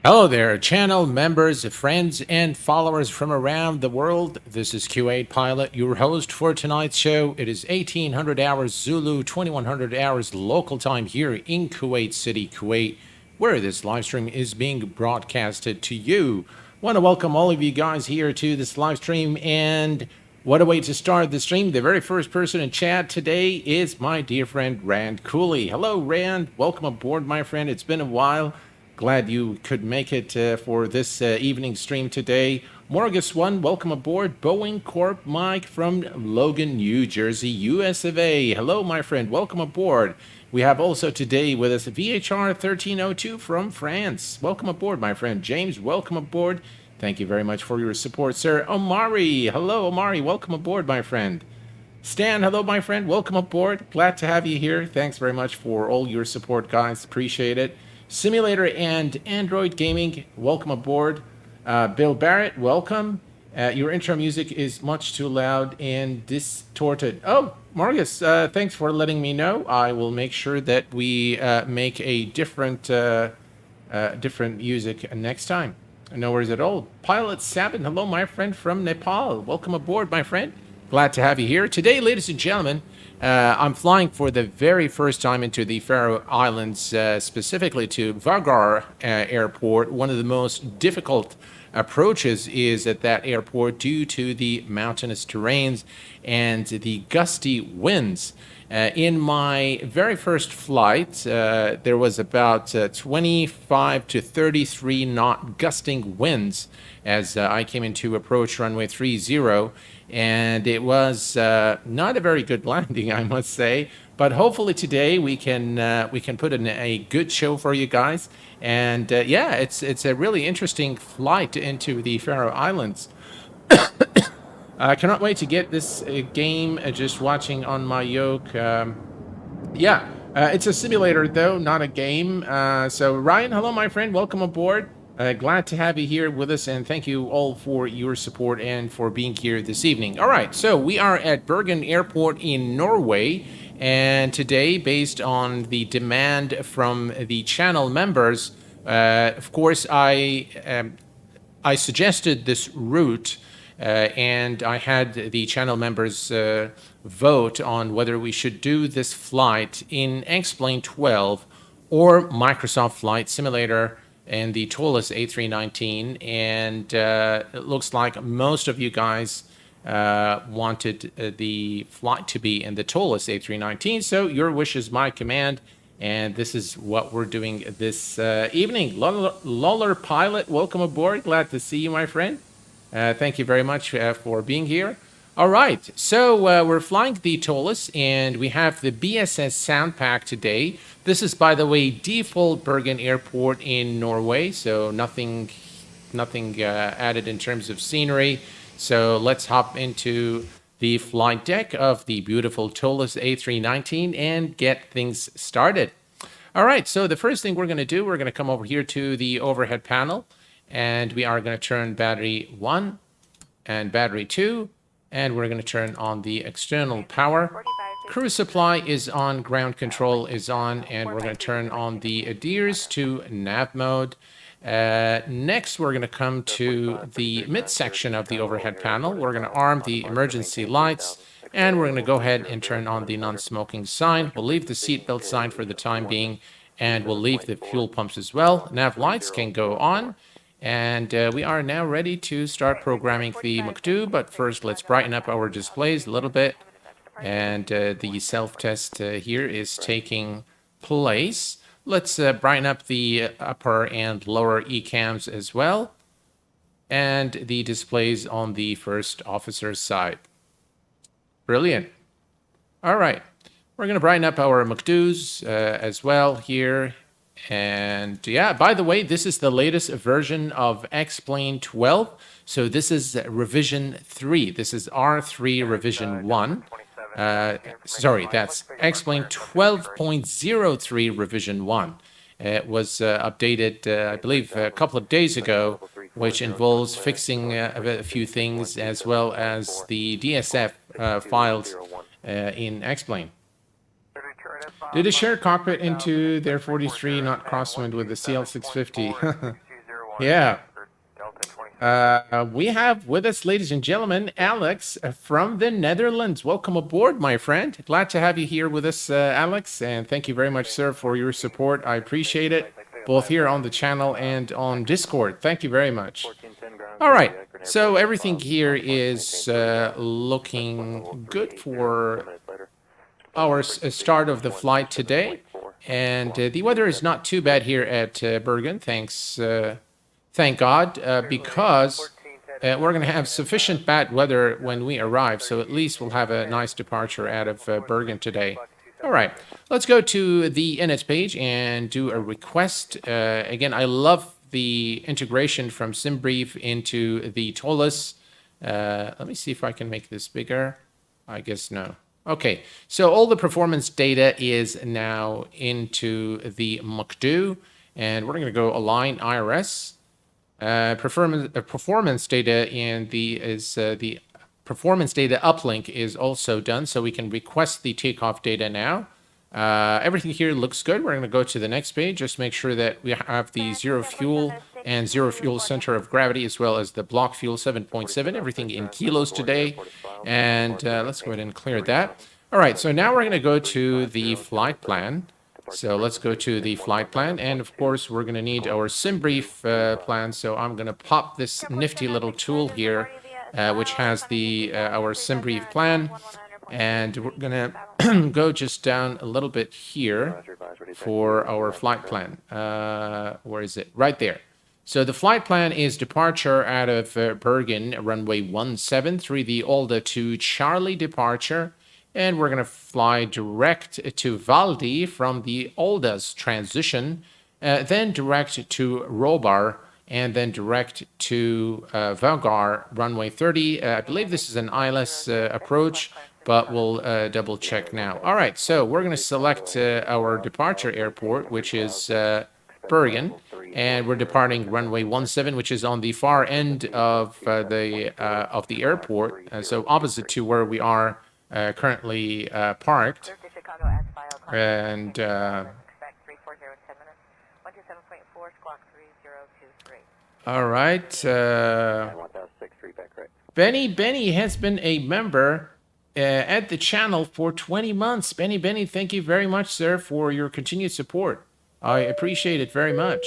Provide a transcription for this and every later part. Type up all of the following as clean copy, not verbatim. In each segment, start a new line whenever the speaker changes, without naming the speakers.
Hello there, channel members, friends, and followers from around the world. This is Q8 Pilot, your host for tonight's show. It is 1800 hours Zulu, 2100 hours local time here in Kuwait City, Kuwait, where this live stream is being broadcasted to you. Want to welcome all of you guys here to this live stream, and what a way to start the stream. The very first person in chat today is my dear friend Rand Cooley. Hello, Rand. Welcome aboard, my friend. It's been a while. Glad you could make it for this evening stream today. Morgus One, welcome aboard. Boeing Corp Mike from Logan, New Jersey, US of A. Hello, my friend. Welcome aboard. We have also today with us VHR 1302 from France. Welcome aboard, my friend. James, welcome aboard. Thank you very much for your support, sir. Omari, hello, Omari. Welcome aboard, my friend. Stan, hello, my friend. Welcome aboard. Glad to have you here. Thanks very much for all your support, guys. Appreciate it. Simulator and Android Gaming, welcome aboard. Bill Barrett, welcome. Your intro music is much too loud and distorted. Oh, Marcus, thanks for letting me know. I will make sure that we make a different music next time. No worries at all. Pilot Sabin, hello, my friend from Nepal. Welcome aboard, my friend. Glad to have you here. Today, ladies and gentlemen, I'm flying for the very first time into the Faroe Islands, specifically to Vágar airport. One of the most difficult approaches is at that airport due to the mountainous terrains and the gusty winds. In my very first flight, there was about 25 to 33 knot gusting winds as I came into approach runway 30, and it was not a very good landing, I must say. But hopefully today we can put in a good show for you guys. And yeah, it's a really interesting flight into the Faroe Islands. I cannot wait to get this game just watching on my yoke. It's a simulator, though, not a game. So, Ryan, hello, my friend. Welcome aboard. Glad to have you here with us, and thank you all for your support and for being here this evening. All right, so we are at Bergen Airport in Norway, and today, based on the demand from the channel members, of course, I suggested this route. And I had the channel members vote on whether we should do this flight in X-Plane 12 or Microsoft Flight Simulator and the Toliss A319. And it looks like most of you guys wanted the flight to be in the Toliss A319. So your wish is my command. And this is what we're doing this evening. Lawler Pilot, welcome aboard. Glad to see you, my friend. Thank you very much for being here. All right, so we're flying the Toliss, and we have the BSS sound pack today. This is, by the way, default Bergen Airport in Norway, so nothing added in terms of scenery. So let's hop into the flight deck of the beautiful Toliss A319 and get things started. All right, so the first thing we're going to do, we're going to come over here to the overhead panel. And we are going to turn battery 1 and battery 2, and we're going to turn on the external power. Cruise supply is on, ground control is on, and we're going to turn on the ADIRS to nav mode. Next, we're going to come to the midsection of the overhead panel. We're going to arm the emergency lights, and we're going to go ahead and turn on the non-smoking sign. We'll leave the seatbelt sign for the time being, and we'll leave the fuel pumps as well. Nav lights can go on. And we are now ready to start programming the McDo, but first let's brighten up our displays a little bit. And the self-test here is taking place. Let's brighten up the upper and lower ECAMs as well. And the displays on the first officer's side. Brilliant. All right. We're going to brighten up our McDo's as well here. And yeah, by the way, this is the latest version of X-Plane 12. So this is revision 3. This is R3 revision 1. Sorry, that's X-Plane 12.03 revision 1. It was updated, I believe, a couple of days ago, which involves fixing a few things as well as the DSF files in X-Plane. Did it share cockpit into their 43 knot crosswind with the CL650? Yeah. We have with us, ladies and gentlemen, Alex from the Netherlands. Welcome aboard, my friend. Glad to have you here with us, Alex. And thank you very much, sir, for your support. I appreciate it, both here on the channel and on Discord. Thank you very much. All right. So everything here is looking good for our start of the flight today. And the weather is not too bad here at Bergen, thank God, because we're going to have sufficient bad weather when we arrive. So at least we'll have a nice departure out of Bergen today. All right, let's go to the init page and do a request. Again, I love the integration from SimBrief into the Toliss. Let me see if I can make this bigger. I guess no. Okay, so all the performance data is now into the McDo, and we're going to go align IRS. Performance data and the performance data uplink is also done, so we can request the takeoff data now. Everything here looks good. We're going to go to the next page. Just make sure that we have the zero fuel and zero fuel center of gravity, as well as the block fuel 7.7. Everything in kilos today. And let's go ahead and clear that. All right, so now we're going to go to the flight plan. So let's go to the flight plan. And of course, we're going to need our SimBrief plan. So I'm going to pop this nifty little tool here, which has the our SimBrief plan. And we're going to go just down a little bit here for our flight plan. Where is it? Right there. So the flight plan is departure out of Bergen, runway 17 through the Alda to Charlie departure. And we're going to fly direct to Valdi from the Alda's transition, then direct to Robar, and then direct to Vágar, runway 30. I believe this is an ILS approach, but we'll double check now. All right, so we're going to select our departure airport, which is Bergen, and we're departing runway 17, which is on the far end of the airport, so opposite to where we are currently parked. And all right, Benny has been a member at the channel for 20 months. Benny, thank you very much, sir, for your continued support. I appreciate it very much.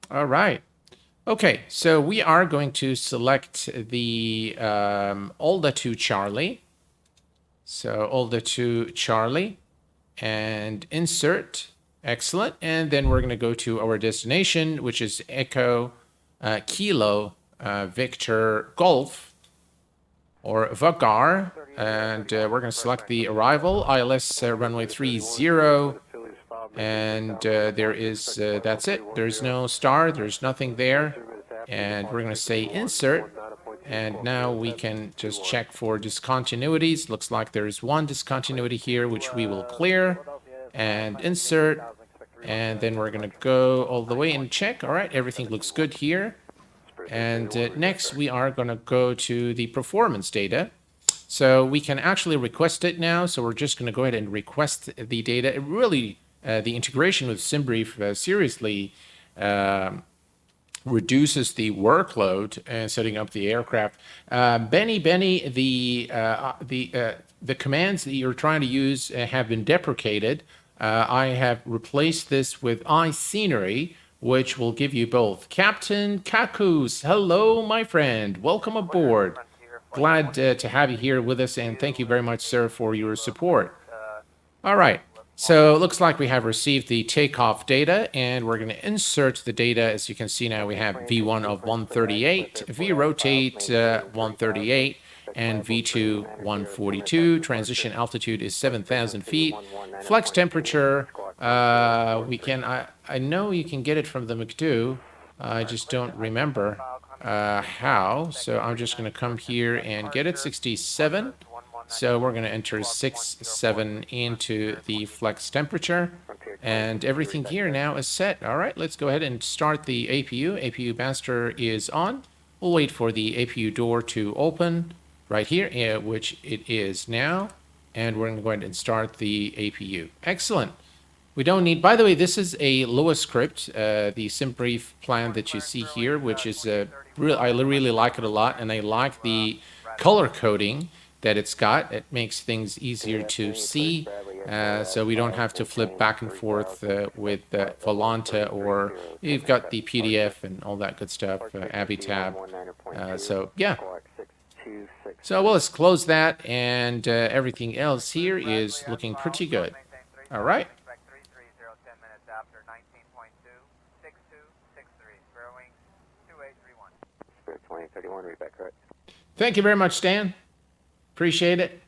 All right. Okay, so we are going to select the Alda to Charlie. So Alda to Charlie and insert. Excellent. And then we're going to go to our destination, which is Echo Kilo Victor Golf, or Vágar. And we're going to select the arrival, ILS runway 30. And there is, that's it. There's no star, there's nothing there. And we're going to say insert. And now we can just check for discontinuities. Looks like there's one discontinuity here, which we will clear. And insert. And then we're going to go all the way and check. All right, everything looks good here. And next we are going to go to the performance data. So we can actually request it now. So we're just going to go ahead and request the data. It really... the integration with SimBrief seriously reduces the workload and setting up the aircraft. Benny, the commands that you're trying to use have been deprecated. I have replaced this with iScenery, which will give you both. Captain Kakus, hello, my friend. Welcome aboard. Glad to have you here with us, and thank you very much, sir, for your support. All right. So it looks like we have received the takeoff data, and we're going to insert the data. As you can see now, we have V1 of 138, V rotate 138, and V2 142. Transition altitude is 7,000 feet. Flex temperature, I know you can get it from the McDo. I just don't remember how. So I'm just going to come here and get it, 67. So we're going to enter 67 into the flex temperature, and everything here now is set. All right, let's go ahead and start the APU. APU master is on. We'll wait for the APU door to open right here, which it is now, and we're going to go ahead and start the APU. Excellent. We don't need, by the way, this is a Lua script, the SimBrief plan that you see here, which is, I really like it a lot, and I like the color coding that it's got. It makes things easier to see, so we don't have to flip back and forth with Volanta, or you've got the PDF and all that good stuff, Avitab. So, yeah. So, well, let's close that, and everything else here is looking pretty good. All right. Thank you very much, Stan. Appreciate it.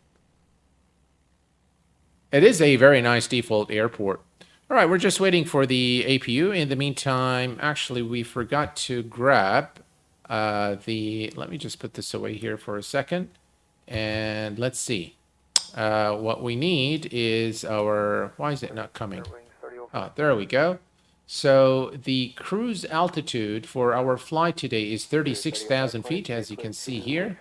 It is a very nice default airport. All right, we're just waiting for the APU. In the meantime, actually, we forgot to grab let me just put this away here for a second. And let's see. What we need is our, why is it not coming? Oh, there we go. So the cruise altitude for our flight today is 36,000 feet, as you can see here.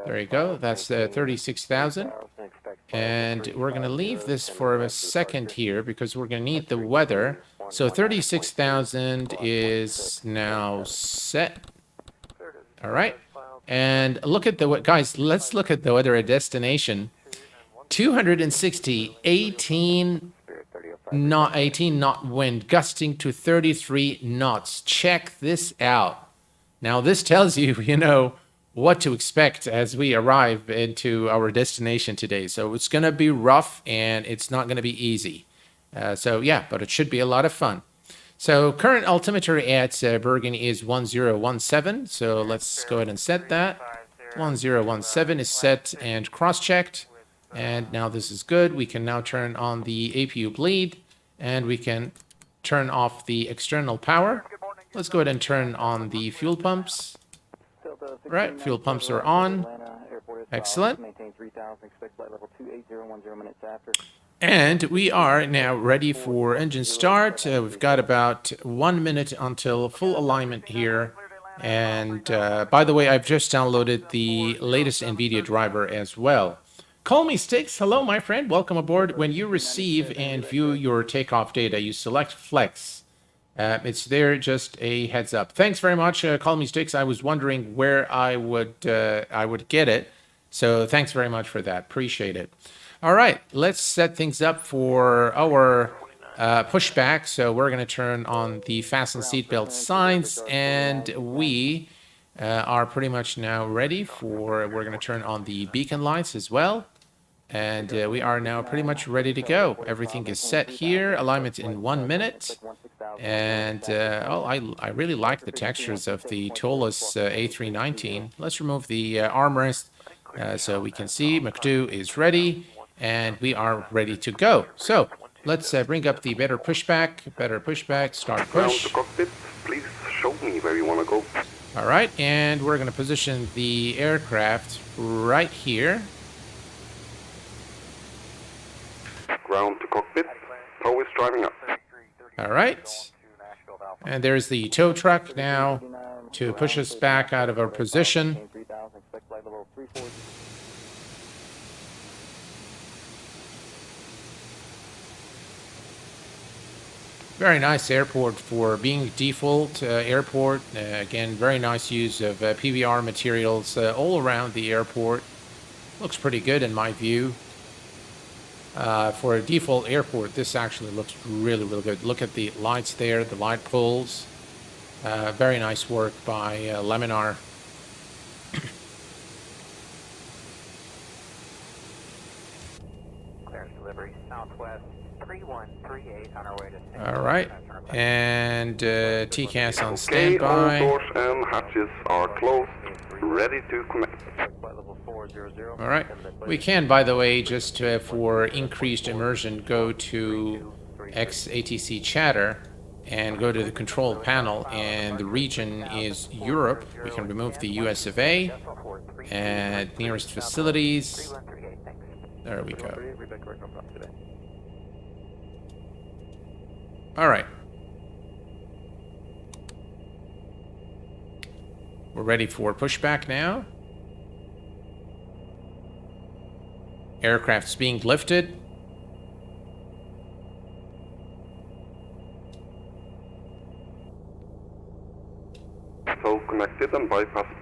There you go. That's 36,000. And we're going to leave this for a second here because we're going to need the weather. So 36,000 is now set. All right. And look at the, guys, let's look at the weather at destination. 260, 18 knot wind, gusting to 33 knots. Check this out. Now, this tells you, you know, what to expect as we arrive into our destination today. So it's going to be rough and it's not going to be easy. So yeah, but it should be a lot of fun. So current altimeter at Bergen is 1017. So let's go ahead and set that. 1017 is set and cross-checked. And now this is good. We can now turn on the APU bleed, and we can turn off the external power. Let's go ahead and turn on the fuel pumps. Right, fuel pumps are on. Excellent. And we are now ready for engine start. We've got about 1 minute until full alignment here. And by the way, I've just downloaded the latest NVIDIA driver as well. Call me Sticks. Hello, my friend. Welcome aboard. When you receive and view your takeoff data, you select Flex. It's there, just a heads up. Thanks very much, Call Me Sticks. I was wondering where I would get it. So thanks very much for that. Appreciate it. All right, let's set things up for our pushback. So we're going to turn on the fasten seatbelt signs, and we are pretty much now ready for, we're going to turn on the beacon lights as well. And we are now pretty much ready to go. Everything is set here. Alignment in 1 minute. And I really like the textures of the Toliss A319. Let's remove the armrest so we can see McDo is ready, and we are ready to go. So let's bring up the better pushback, start push.
Cockpit, please show me where you want to go.
All right, and we're going to position the aircraft right here.
Ground to cockpit. Tow is driving up.
All right. And there's the tow truck now to push us back out of our position. Very nice airport for being default airport. Again, very nice use of PBR materials all around the airport. Looks pretty good in my view. For a default airport, this actually looks really, really good. Look at the lights there, the light poles. Very nice work by Laminar.
Clearance delivery, Southwest 3138 on our way to...
All right, and TCAS on
Okay,
standby.
all doors and hatches are closed. Ready to connect.
All right. We can, by the way, just for increased immersion, go to XATC chatter and go to the control panel, and the region is Europe. We can remove the US of A and nearest facilities. There we go. All right. We're ready for pushback now. Aircraft's being lifted.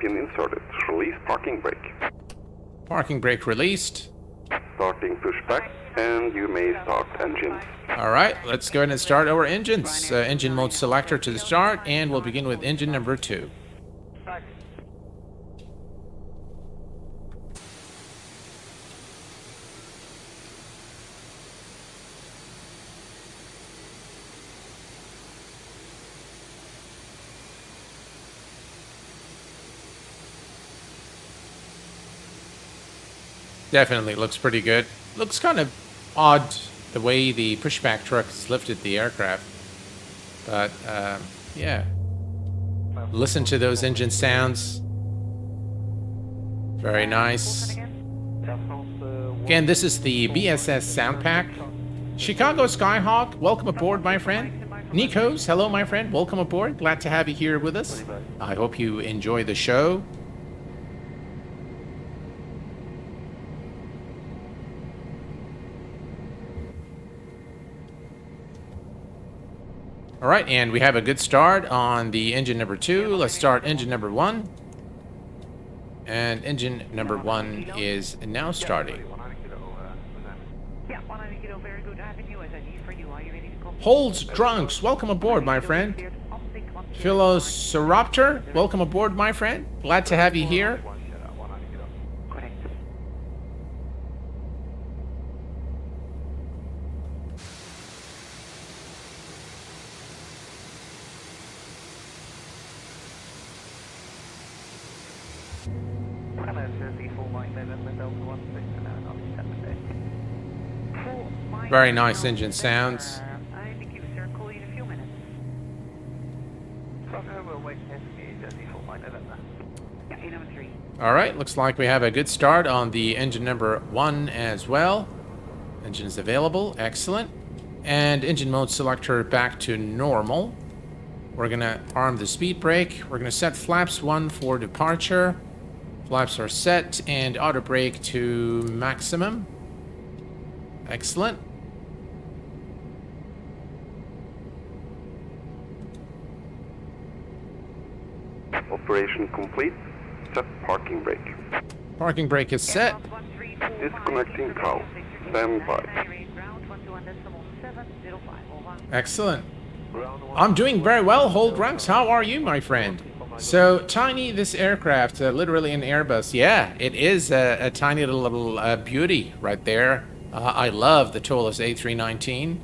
pin inserted. Release parking brake.
Parking brake released.
Starting pushback, and you may start engines.
All right, let's go ahead and start our engines. Engine mode selector to the start, and we'll begin with engine number 2. Definitely looks pretty good. Looks kind of odd the way the pushback truck has lifted the aircraft. But, yeah. Listen to those engine sounds. Very nice. Again, this is the BSS Sound Pack. Chicago Skyhawk, welcome aboard, my friend. Nikos, hello, my friend. Welcome aboard. Glad to have you here with us. I hope you enjoy the show. All right, and we have a good start on the engine number 2. Let's start engine number 1. And engine number 1 is now starting. Holds Drunks, welcome aboard, my friend. Philosoraptor, welcome aboard, my friend. Glad to have you here. Very nice engine sounds. Alright, looks like we have a good start on the engine number 1 as well. Engine is available, excellent. And engine mode selector back to normal. We're gonna arm the speed brake. We're gonna set flaps 1 for departure. Flaps are set, and auto brake to maximum. Excellent.
Operation complete. Set parking brake.
Parking brake is set.
Disconnecting cowl. Stand by.
Excellent. I'm doing very well, Hold Ranks. How are you, my friend? So, tiny, this aircraft, literally an Airbus. Yeah, it is a tiny little beauty right there. I love the Toliss A319.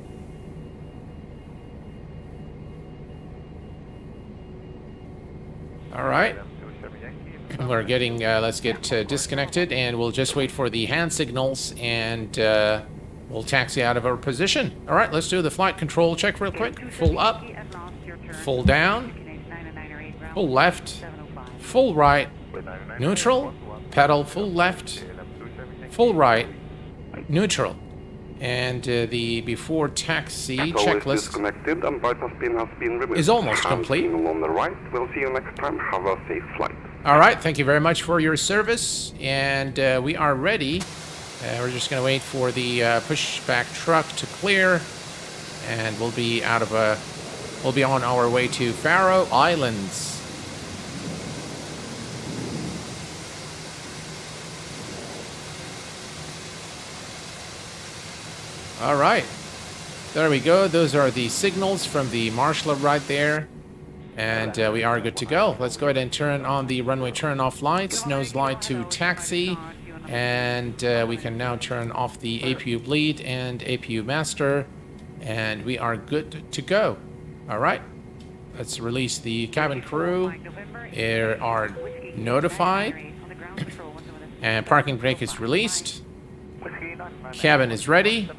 All right. We're getting, let's get disconnected, and we'll just wait for the hand signals, and we'll taxi out of our position. All right, let's do the flight control check real quick. Full up, full down, full left, full right, neutral, pedal, full left, full right, neutral. And the before taxi checklist
disconnected and bypass pin has been removed.
is almost complete.
On the right. We'll see you next time. Have a safe flight.
All right, thank you very much for your service, and we are ready. We're just going to wait for the pushback truck to clear, and we'll be on our way to Faroe Islands. All right, there we go. Those are the signals from the marshal right there. And we are good to go. Let's go ahead and turn on the runway turn-off lights. Nose light to taxi. And we can now turn off the APU bleed and APU master. And we are good to go. All right. Let's release the cabin crew. They are notified. And parking brake is released. Cabin is ready.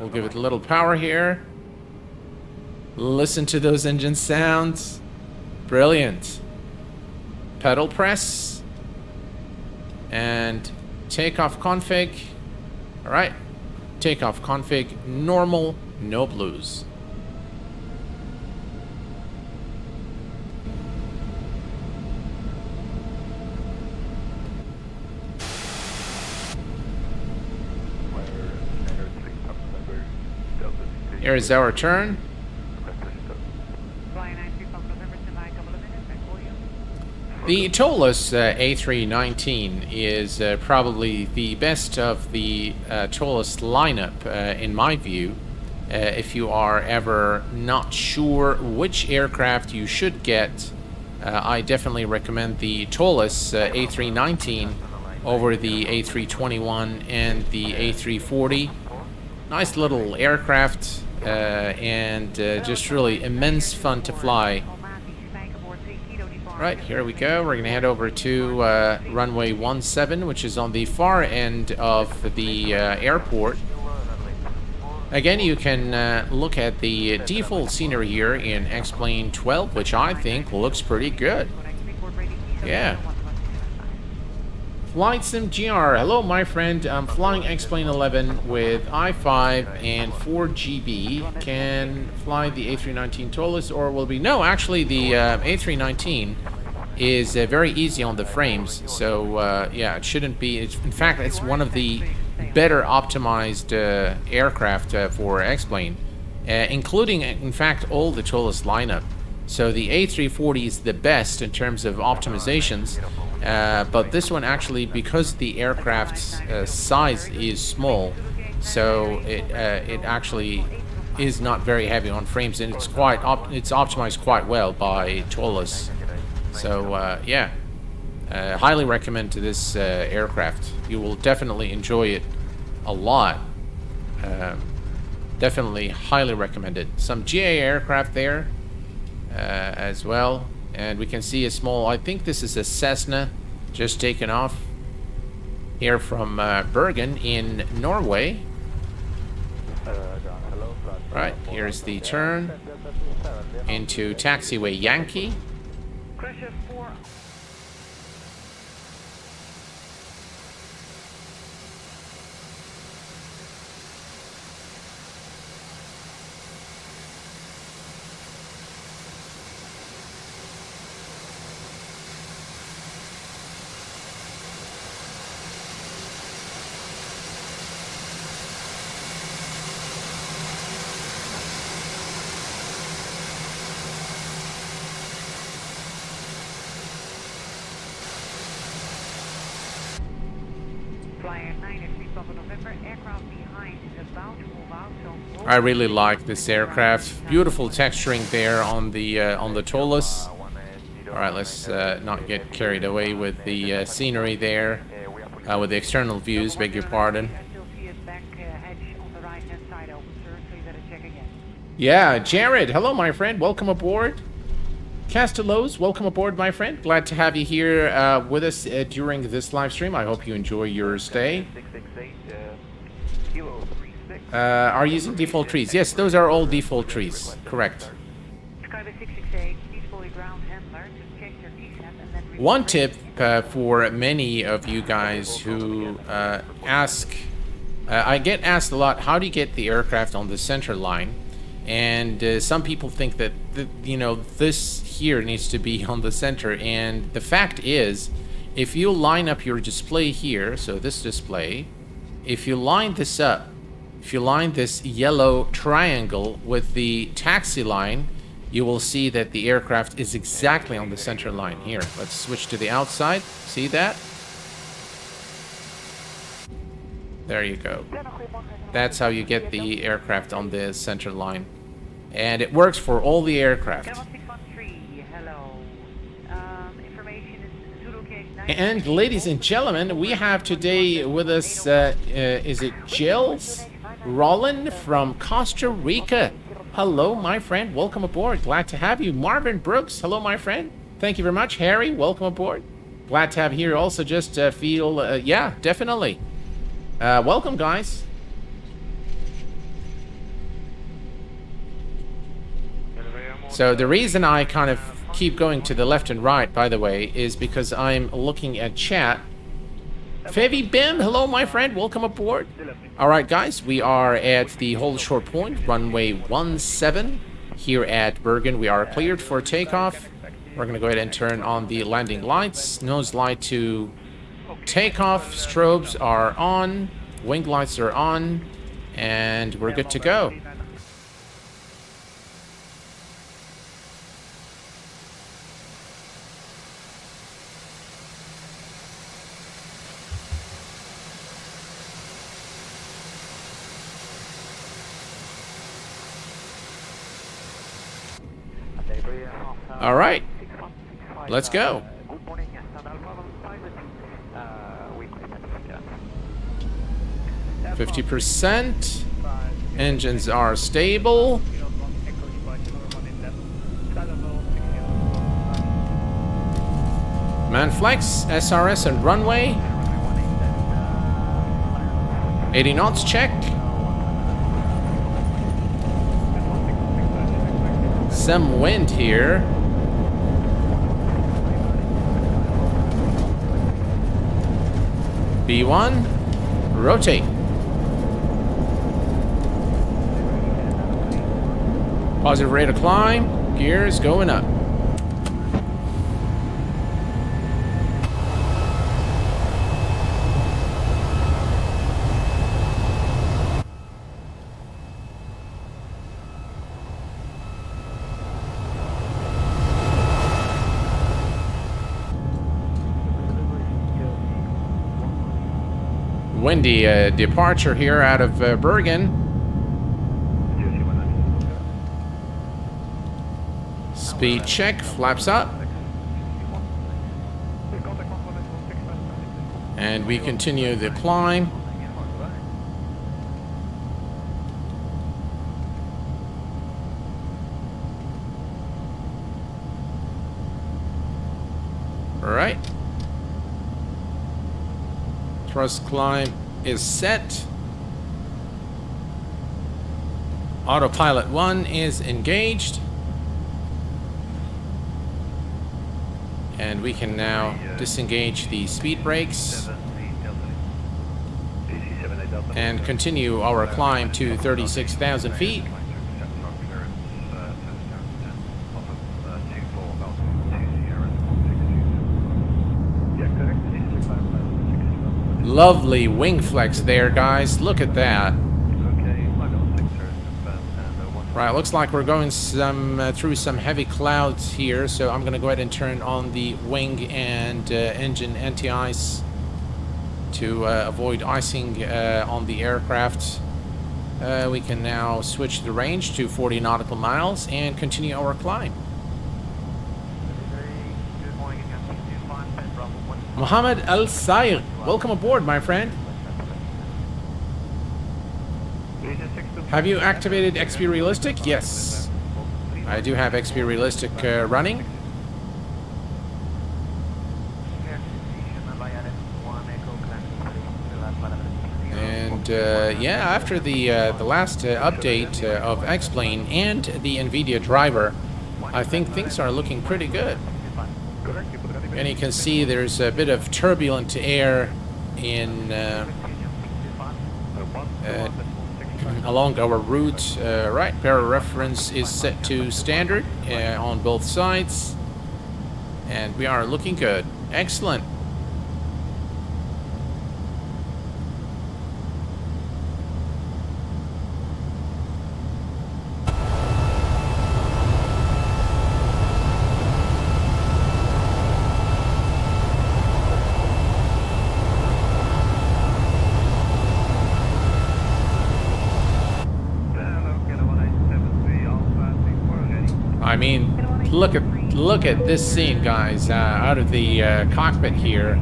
We'll give it a little power here. Listen to those engine sounds. Brilliant. Pedal press. And takeoff config. All right. Takeoff config normal, no blues. Here is our turn. The Toliss A319 is probably the best of the Toliss lineup, in my view. If you are ever not sure which aircraft you should get, I definitely recommend the Toliss A319 over the A321 and the A340. Nice little aircraft and just really immense fun to fly. Right, here we go. We're going to head over to runway 17, which is on the far end of the airport. Again, you can look at the default scenery here in X-Plane 12, which I think looks pretty good. Yeah. Flight Sim GR. Hello, my friend. I'm flying X-Plane 11 with I-5 and 4GB. Can fly the A319 Toliss, or will be... No, actually, the A319 is very easy on the frames. So, yeah, it shouldn't be... in fact, it's one of the better optimized aircraft for X-Plane, including, in fact, all the Toliss lineup. So the A340 is the best in terms of optimizations, but this one actually, because the aircraft's size is small, so it actually is not very heavy on frames, and it's optimized quite well by Toliss. So yeah, highly recommend to this aircraft. You will definitely enjoy it a lot. Definitely highly recommend it. Some GA aircraft there as well, and we can see a small, I think this is a Cessna just taken off here from Bergen in Norway. Right, here's the turn into taxiway Yankee. I really like this aircraft. Beautiful texturing there on the Toliss. All right, let's not get carried away with the scenery there, with the external views. Beg your pardon. Yeah, Jared. Hello, my friend. Welcome aboard. Castellos, welcome aboard, my friend. Glad to have you here with us during this live stream. I hope you enjoy your stay. Are using default trees? Yes, those are all default trees. Correct. One tip for many of you guys who ask, I get asked a lot, how do you get the aircraft on the center line? And some people think that, you know, this here needs to be on the center. And the fact is, if you line up your display here, so this display, if you line this up, if you line this yellow triangle with the taxi line, you will see that the aircraft is exactly on the center line here. Let's switch to the outside. See that? There you go. That's how you get the aircraft on the center line. And it works for all the aircraft. And ladies and gentlemen, we have today with us, is it Jills Rollin from Costa Rica? Hello, my friend. Welcome aboard. Glad to have you. Marvin Brooks. Hello, my friend. Thank you very much. Harry, welcome aboard. Glad to have you here. Also, just feel, yeah, definitely. Welcome, guys. So the reason I kind of keep going to the left and right, by the way, is because I'm looking at chat. Fevi Bim, hello, my friend. Welcome aboard. All right, guys, we are at the hold short point, runway 17 here at Bergen. We are cleared for takeoff. We're going to go ahead and turn on the landing lights. Nose light to takeoff. Strobes are on. Wing lights are on. And we're good to go. All right, let's go.
Good morning, Standard Level Pilot. We
50%. Engines are stable. Manflex, SRS and runway. 80 knots check. Some wind here. B1, rotate. Positive rate of climb, gears going up. Windy departure here out of Bergen. Speed check, flaps up. And we continue the climb. All right. Thrust climb is set. Autopilot 1 is engaged. And we can now disengage the speed brakes and continue our climb to 36,000 feet. Lovely wing flex there, guys. Look at that. Right, looks like we're going through some heavy clouds here, so I'm going to go ahead and turn on the wing and engine anti-ice to avoid icing on the aircraft. We can now switch the range to 40 nautical miles and continue our climb. Mohammed Al Sayr, welcome aboard, my friend. Have you activated XP Realistic? Yes, I do have XP Realistic running. And yeah, after the last update of X-Plane and the NVIDIA driver, I think things are looking pretty good. And you can see there's a bit of turbulent air in along our route. Right, para reference is set to standard on both sides, and we are looking good. Excellent. I mean, look at this scene, guys, out of the cockpit here.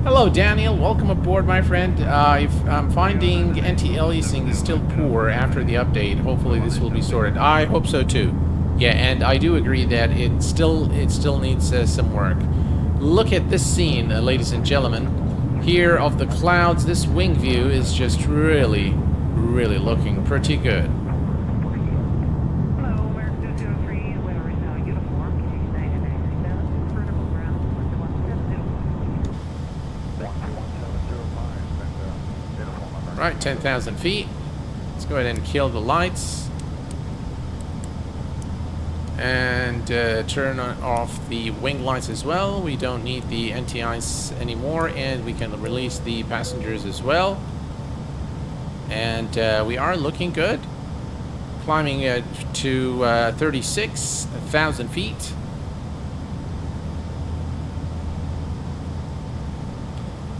Hello, Daniel. Welcome aboard, my friend. I'm finding anti-aliasing is still poor after the update. Hopefully, this will be sorted. I hope so too. Yeah, and I do agree that it still needs some work. Look at this scene, ladies and gentlemen. Here of the clouds, this wing view is just really looking pretty good. Right, 10,000 feet. Let's go ahead and kill the lights. And turn off the wing lights as well. We don't need the anti-ice anymore. And we can release the passengers as well. And we are looking good. Climbing to 36,000 feet.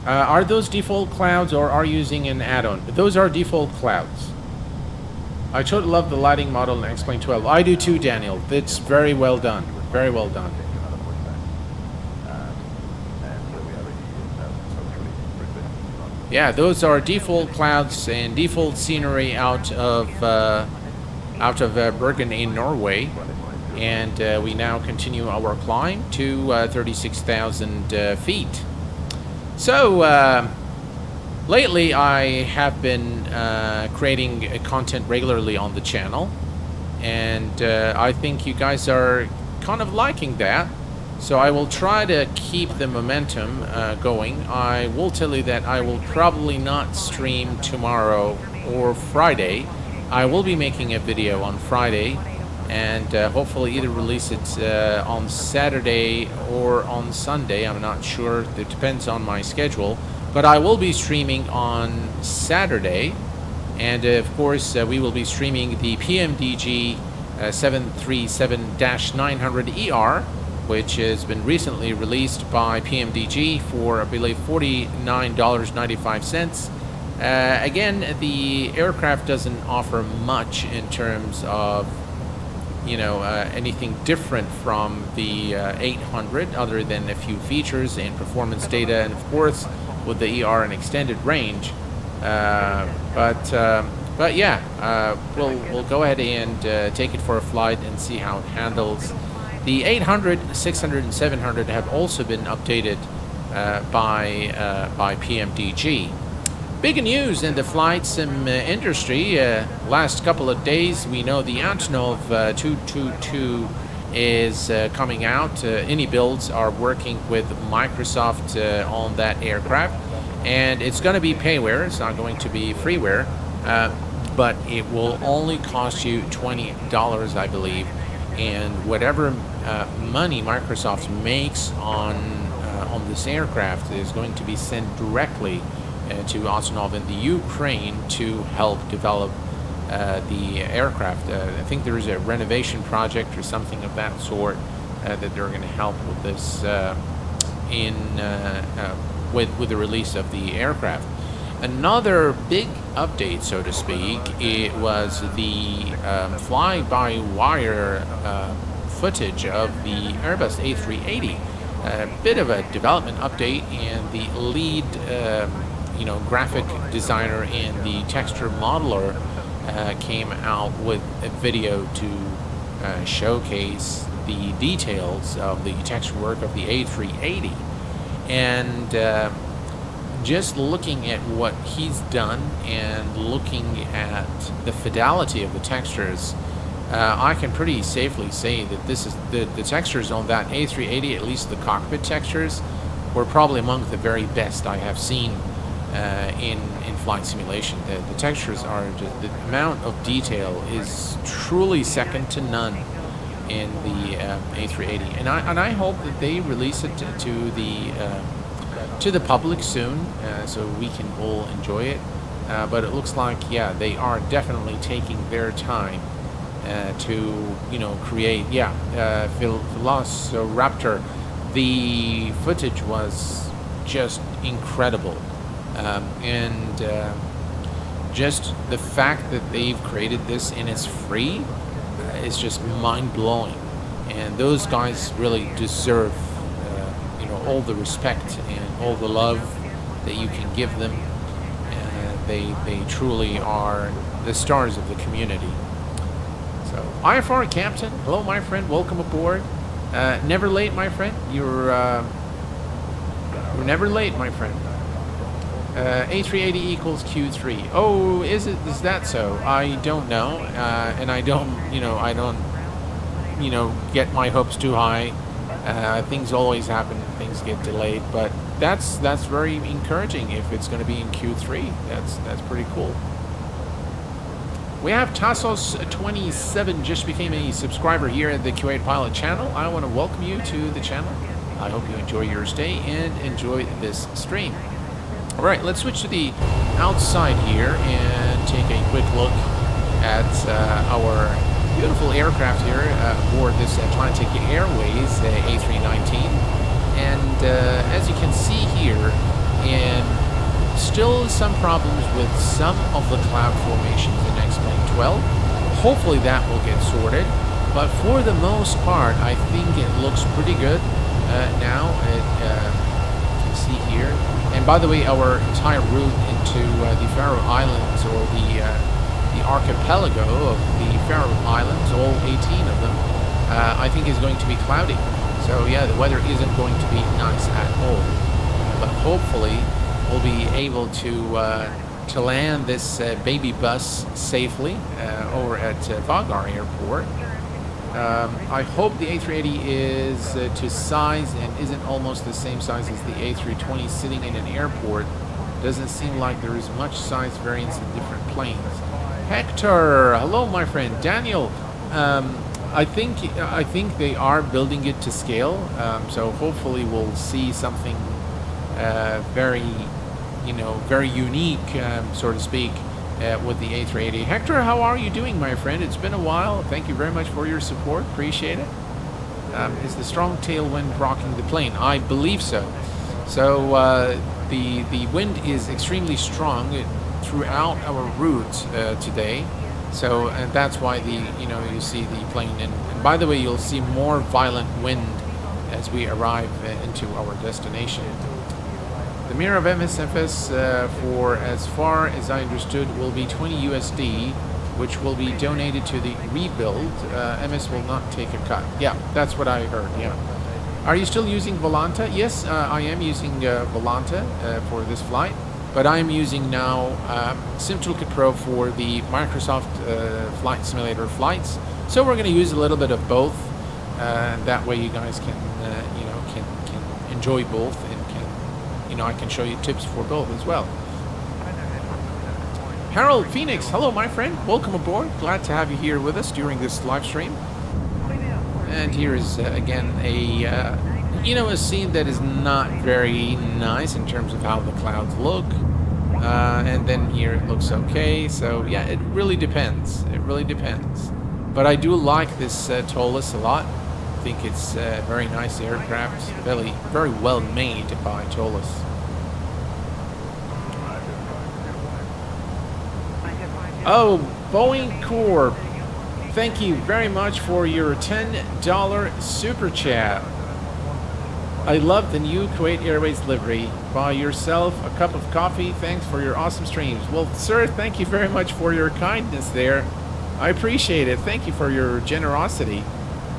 Are those default clouds or are you using an add-on? Those are default clouds. I totally love the lighting model in X-Plane 12. I do too, Daniel. It's very well done. Very well done. Yeah, those are default clouds and default scenery out of Bergen in Norway, and we now continue our climb to 36,000 feet. So lately, I have been creating content regularly on the channel, and I think you guys are kind of liking that. So I will try to keep the momentum going. I will tell you that I will probably not stream tomorrow or Friday. I will be making a video on Friday, and hopefully either release it on Saturday or on Sunday. I'm not sure. It depends on my schedule. But I will be streaming on Saturday, and of course we will be streaming the PMDG 737-900ER, which has been recently released by PMDG for, I believe, $49.95. Again, the aircraft doesn't offer much in terms of, anything different from the 800, other than a few features and performance data, and of course, with the ER and extended range. But yeah, we'll go ahead and take it for a flight and see how it handles. The 800, 600, and 700 have also been updated by PMDG. Big news in the flight sim industry. Last couple of days, we know the Antonov 222 is coming out. Any builds are working with Microsoft on that aircraft, and it's going to be payware. It's not going to be freeware, but it will only cost you $20, I believe. And whatever money Microsoft makes on this aircraft is going to be sent directly to Antonov in the Ukraine to help develop the aircraft. I think there is a renovation project or something of that sort that they're going to help with this with the release of the aircraft. Another big update, so to speak, it was the fly-by-wire footage of the Airbus A380. A bit of a development update, and the lead, graphic designer and the texture modeler came out with a video to showcase the details of the texture work of the A380, and just looking at what he's done and looking at the fidelity of the textures, I can pretty safely say that this is the textures on that A380, at least the cockpit textures, were probably among the very best I have seen in flight simulation. The textures are just, the amount of detail is truly second to none in the A380, and I hope that they release it to the public soon, so we can all enjoy it. But it looks like, yeah, they are definitely taking their time to create. Velociraptor. The footage was just incredible, and just the fact that they've created this and it's free is just mind-blowing, and those guys really deserve all the respect and all the love that you can give them. They truly are the stars of the community. So, IFR Captain, hello my friend, welcome aboard. Never late, my friend. You're never late, my friend. A380 equals Q3. Oh, is that so? I don't know, and I don't get my hopes too high. Things always happen, things get delayed, but that's very encouraging if it's going to be in Q3. That's pretty cool. We have Tassos27 just became a subscriber here at the Kuwait Pilot channel. I want to welcome you to the channel. I hope you enjoy your stay and enjoy this stream. All right, let's switch to the outside here and take a quick look at our beautiful aircraft here aboard this Atlantic Airways A319. And as you can see here, and still some problems with some of the cloud formations in X-Plane 12. Hopefully that will get sorted. but for the most part, I think it looks pretty good now. You can see here. And by the way, our entire route into the Faroe Islands, or the archipelago of the Faroe Islands, all 18 of them, I think is going to be cloudy. So yeah, the weather isn't going to be nice at all. But hopefully, we'll be able to land this baby bus safely over at Vágar Airport. I hope the A380 is to size and isn't almost the same size as the A320 sitting in an airport. Doesn't seem like there is much size variance in different planes. Hector, hello my friend. Daniel, I think they are building it to scale, so hopefully we'll see something very unique, so to speak, with the A380. Hector, how are you doing, my friend? It's been a while. Thank you very much for your support. Appreciate it. Is the strong tailwind rocking the plane? I believe so. So the wind is extremely strong throughout our route today. So, and that's why you see the plane. And by the way, you'll see more violent wind as we arrive into our destination. The mirror of MSFS, for as far as I understood, will be 20 USD, which will be donated to the rebuild. MS will not take a cut. Yeah, that's what I heard, yeah. Are you still using Volanta? Yes, I am using Volanta for this flight, but I'm using now SimToolkit Pro for the Microsoft Flight Simulator flights. So we're going to use a little bit of both. That way you guys can, can enjoy both, and I can show you tips for both as well. Harold Phoenix, hello my friend, welcome aboard. Glad to have you here with us during this live stream. And here is again a scene that is not very nice in terms of how the clouds look. And then here it looks okay. So yeah, it really depends. It really depends. But I do like this Toliss a lot. I think it's a very nice aircraft, very well made by Toliss. Oh, Boeing Corp, thank you very much for your $10 super chat. I love the new Kuwait Airways livery. Buy yourself a cup of coffee. Thanks for your awesome streams. Well, sir, thank you very much for your kindness there. I appreciate it. Thank you for your generosity.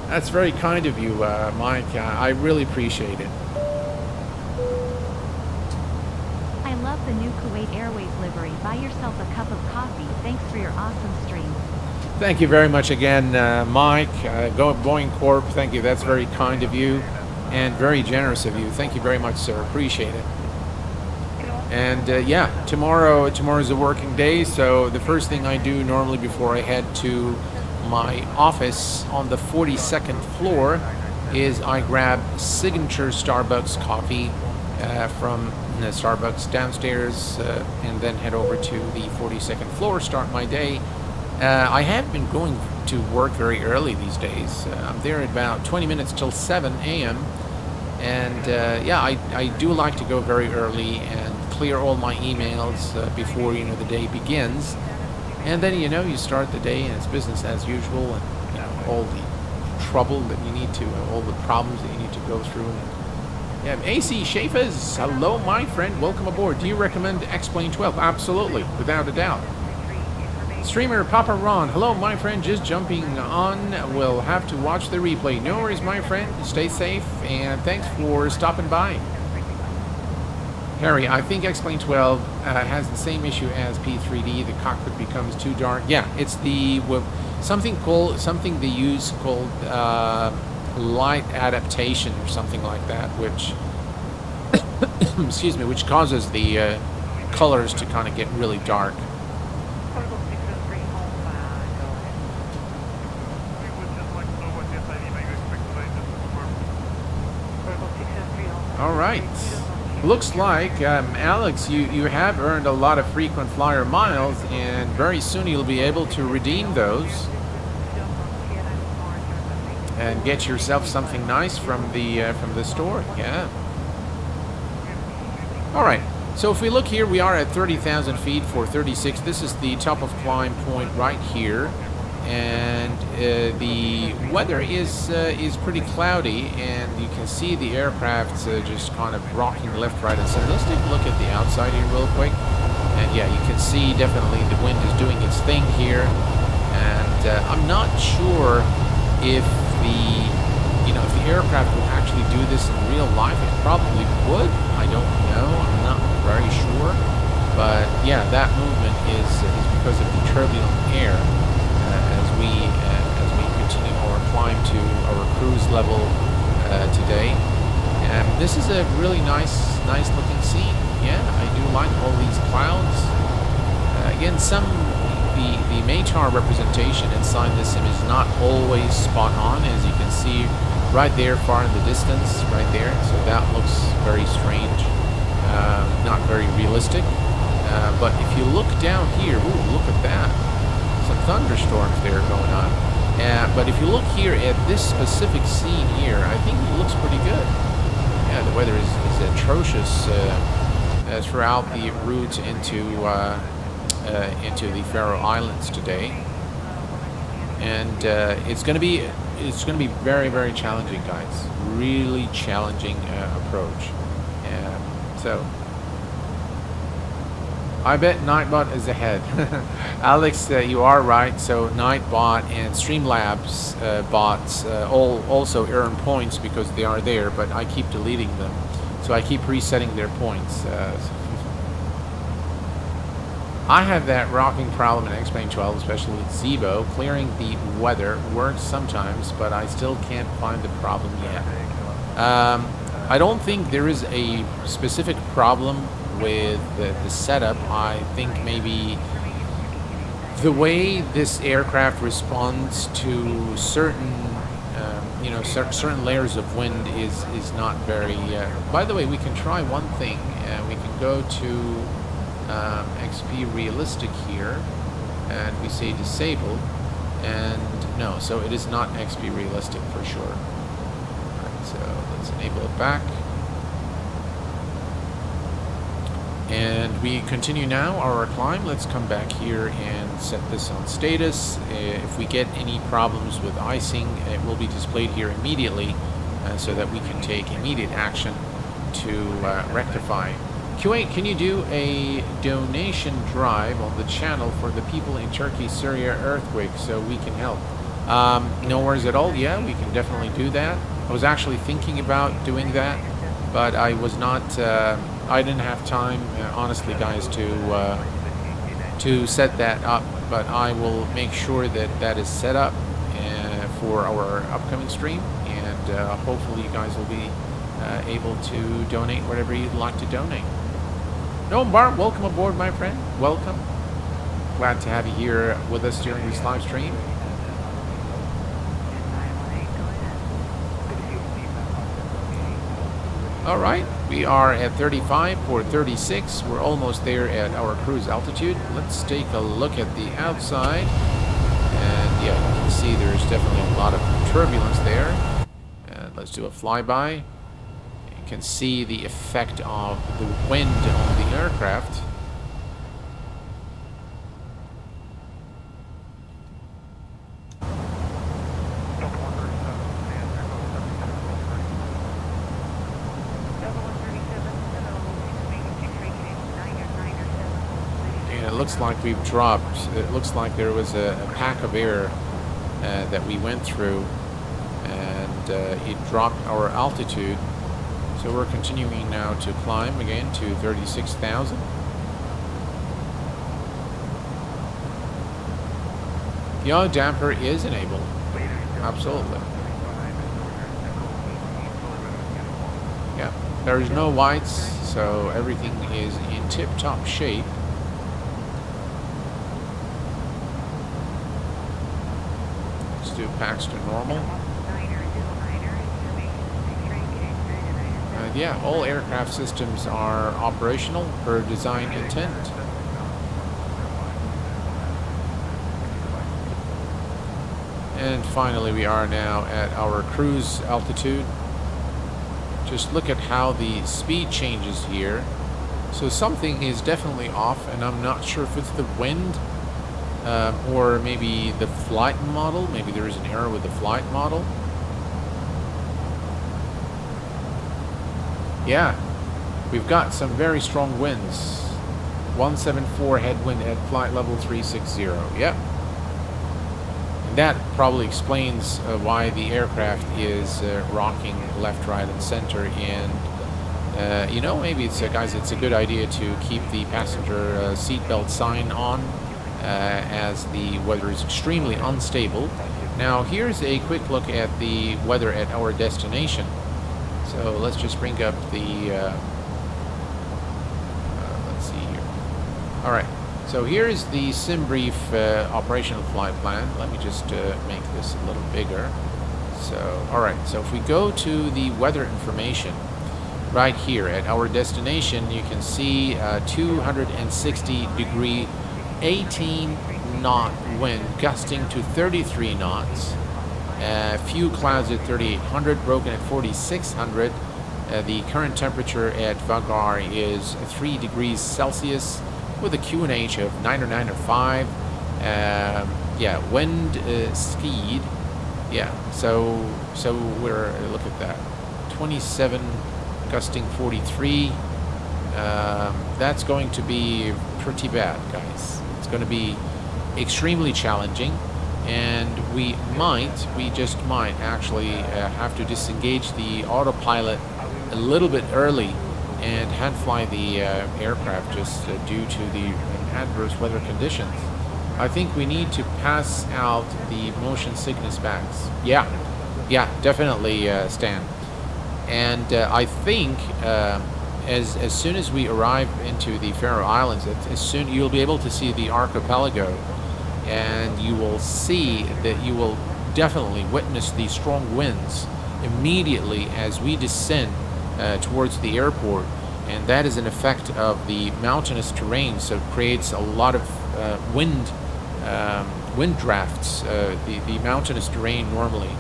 That's very kind of you, Mike. I really appreciate it.
I love the new Kuwait Airways livery. Buy yourself a cup of coffee. Thanks for your awesome stream.
Thank you very much again, Mike. Boeing Corp, thank you. That's very kind of you and very generous of you. Thank you very much, sir. Appreciate it. And yeah, tomorrow's a working day, so the first thing I do normally before I head to my office on the 42nd floor is I grab signature Starbucks coffee from the Starbucks downstairs, and then head over to the 42nd floor, start my day. I have been going to work very early these days. I'm there at about 20 minutes till 7 a.m. And yeah, I do like to go very early and clear all my emails before the day begins. And then you start the day and it's business as usual, and all the trouble that you need to, all the problems that you need to go through. And, yeah, AC Shafas, hello my friend, welcome aboard. Do you recommend X-Plane 12? Absolutely, without a doubt. Streamer Papa Ron, hello my friend, just jumping on. We'll have to watch the replay. No worries my friend, stay safe, and thanks for stopping by. Harry, I think X-Plane 12 has the same issue as P3D. The cockpit becomes too dark. Yeah, it's the something they use called light adaptation or something like that, which excuse me, which causes the colors to kind of get really dark. All right. Looks like, Alex, you have earned a lot of frequent flyer miles, and very soon you'll be able to redeem those and get yourself something nice from the store. Yeah. All right. So if we look here, we are at 30,000 feet for 36. This is the top of climb point right here, and the weather is pretty cloudy, and you can see the aircraft just kind of rocking left, right, and center. Let's take a look at the outside here real quick, and yeah, you can see definitely the wind is doing its thing here, and I'm not sure if if the aircraft would actually do this in real life. It probably would. I don't know. I'm not very sure. But yeah, that movement is because of the turbulent air as we continue our climb to our cruise level today. And this is a really nice looking scene. Yeah, I do like all these clouds. Again, the METAR representation inside this image is not always spot on, as you can see right there, far in the distance, right there. So that looks very strange, not very realistic. But if you look down here, ooh, look at that. Some thunderstorms there going on. But if you look here at this specific scene here, I think it looks pretty good. Yeah, the weather is atrocious throughout the route into the Faroe Islands today, and it's going to be very, very challenging, guys. Really challenging approach. So I bet Nightbot is ahead. Alex, you are right. So Nightbot and Streamlabs bots all also earn points because they are there, but I keep deleting them. So I keep resetting their points. I have that rocking problem in X-Plane 12, especially with Zebo. Clearing the weather works sometimes, but I still can't find the problem yet. I don't think there is a specific problem with the setup. I think maybe the way this aircraft responds to certain certain layers of wind is not very by the way, we can try one thing. We can go to XP realistic here, and we say disable, and no, so it is not XP realistic for sure. Right, so let's enable it back. And we continue now our climb. Let's come back here and set this on status. If we get any problems with icing, it will be displayed here immediately so that we can take immediate action to rectify. Q8, can you do a donation drive on the channel for the people in Turkey, Syria earthquake so we can help? No worries at all. Yeah, we can definitely do that. I was actually thinking about doing that, but I was not... I didn't have time, honestly, guys, to set that up. But I will make sure that that is set up for our upcoming stream, and hopefully you guys will be able to donate whatever you'd like to donate. No, Bart, welcome aboard, my friend. Welcome. Glad to have you here with us during this live stream. All right, we are at 35 or 36. We're almost there at our cruise altitude. Let's take a look at the outside. And yeah, you can see there's definitely a lot of turbulence there. And let's do a flyby. You can see the effect of the wind on the aircraft. Looks like we've dropped. It looks like there was a pack of air that we went through, and it dropped our altitude. So we're continuing now to climb again to 36,000. The auto damper is enabled. Absolutely. Yeah, there is no whites, so everything is in tip-top shape. Do packs to normal. And yeah, all aircraft systems are operational per design intent. And finally, we are now at our cruise altitude. Just look at how the speed changes here. So something is definitely off, and I'm not sure if it's the wind. or maybe the flight model. Maybe there is an error with the flight model. Yeah, we've got some very strong winds. 174 headwind at flight level 360. Yep. And that probably explains why the aircraft is rocking left, right, and center. And you know, maybe it's guys, it's a good idea to keep the passenger seatbelt sign on as the weather is extremely unstable. Now, here's a quick look at the weather at our destination. So let's just bring up the. Let's see here. All right. So here is the SimBrief operational flight plan. Let me just make this a little bigger. So, all right. So if we go to the weather information, right here at our destination, you can see 260 degree, 18 knot wind, gusting to 33 knots. Few clouds at 3800, broken at 4600. The current temperature at Vágar is 3 degrees Celsius with a QNH of 909 or 5. Yeah, wind speed. Yeah, so we're look at that. 27, gusting 43. That's going to be pretty bad, guys. It's going to be extremely challenging, and we just might actually have to disengage the autopilot a little bit early and hand fly the aircraft just due to the adverse weather conditions. I think we need to pass out the motion sickness bags. Yeah, definitely, Stan. And I think as soon as we arrive into the Faroe Islands, as soon you'll be able to see the archipelago, and you will see that you will definitely witness the strong winds immediately as we descend towards the airport, and that is an effect of the mountainous terrain, so it creates a lot of wind drafts. The mountainous terrain normally,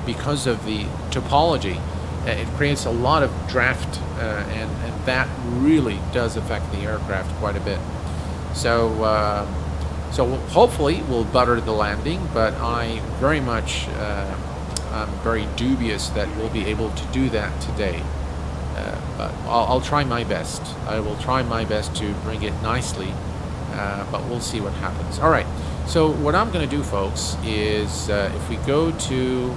because of the topology, it creates a lot of draft, and that really does affect the aircraft quite a bit. So hopefully we'll butter the landing, but I'm very dubious that we'll be able to do that today. But I'll try my best. I will try my best to bring it nicely, but we'll see what happens. All right. So what I'm going to do, folks, is if we go to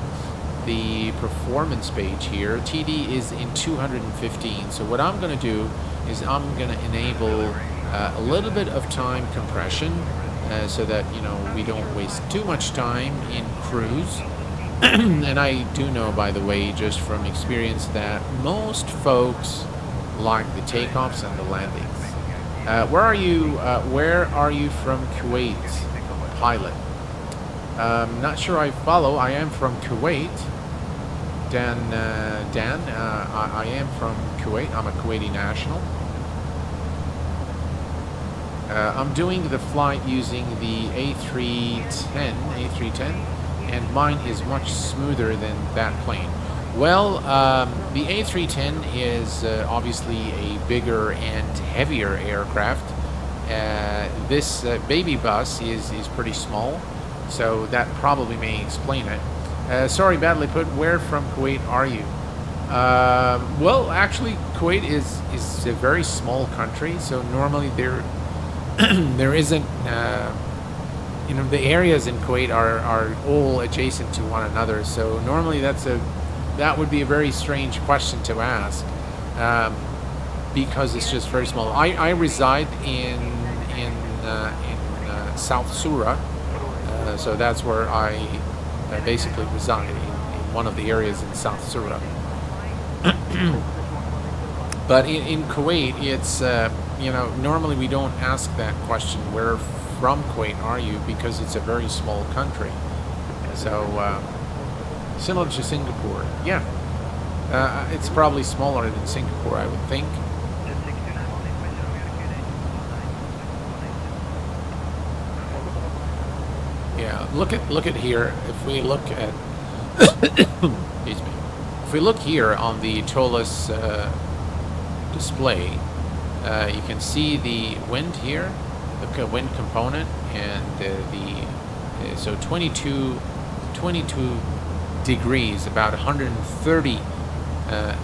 the performance page here, TD is in 215. So what I'm going to do is I'm going to enable a little bit of time compression so that, you know, we don't waste too much time in cruise. And I do know, by the way, just from experience, that most folks like the takeoffs and the landings. Where are you from Kuwait, pilot? Not sure I follow. I am from Kuwait. Dan, I am from Kuwait. I'm a Kuwaiti national. I'm doing the flight using the A310, and mine is much smoother than that plane. Well, the A310 is obviously a bigger and heavier aircraft. This baby bus is pretty small, so that probably may explain it. Sorry, badly put. Where from Kuwait are you? Well, actually, Kuwait is a very small country, so normally there isn't. You know, the areas in Kuwait are all adjacent to one another, so normally that would be a very strange question to ask, because it's just very small. I reside in South Sura, so that's where I basically reside, in one of the areas in South Sura. But in Kuwait, it's you know, normally we don't ask that question, where from Kuwait are you, because it's a very small country. So similar to Singapore. Yeah, it's probably smaller than Singapore, I would think. Yeah, look at here. If we look at excuse me, if we look here on the Toliss display, you can see the wind here. look at wind component, and so 22 degrees, about 130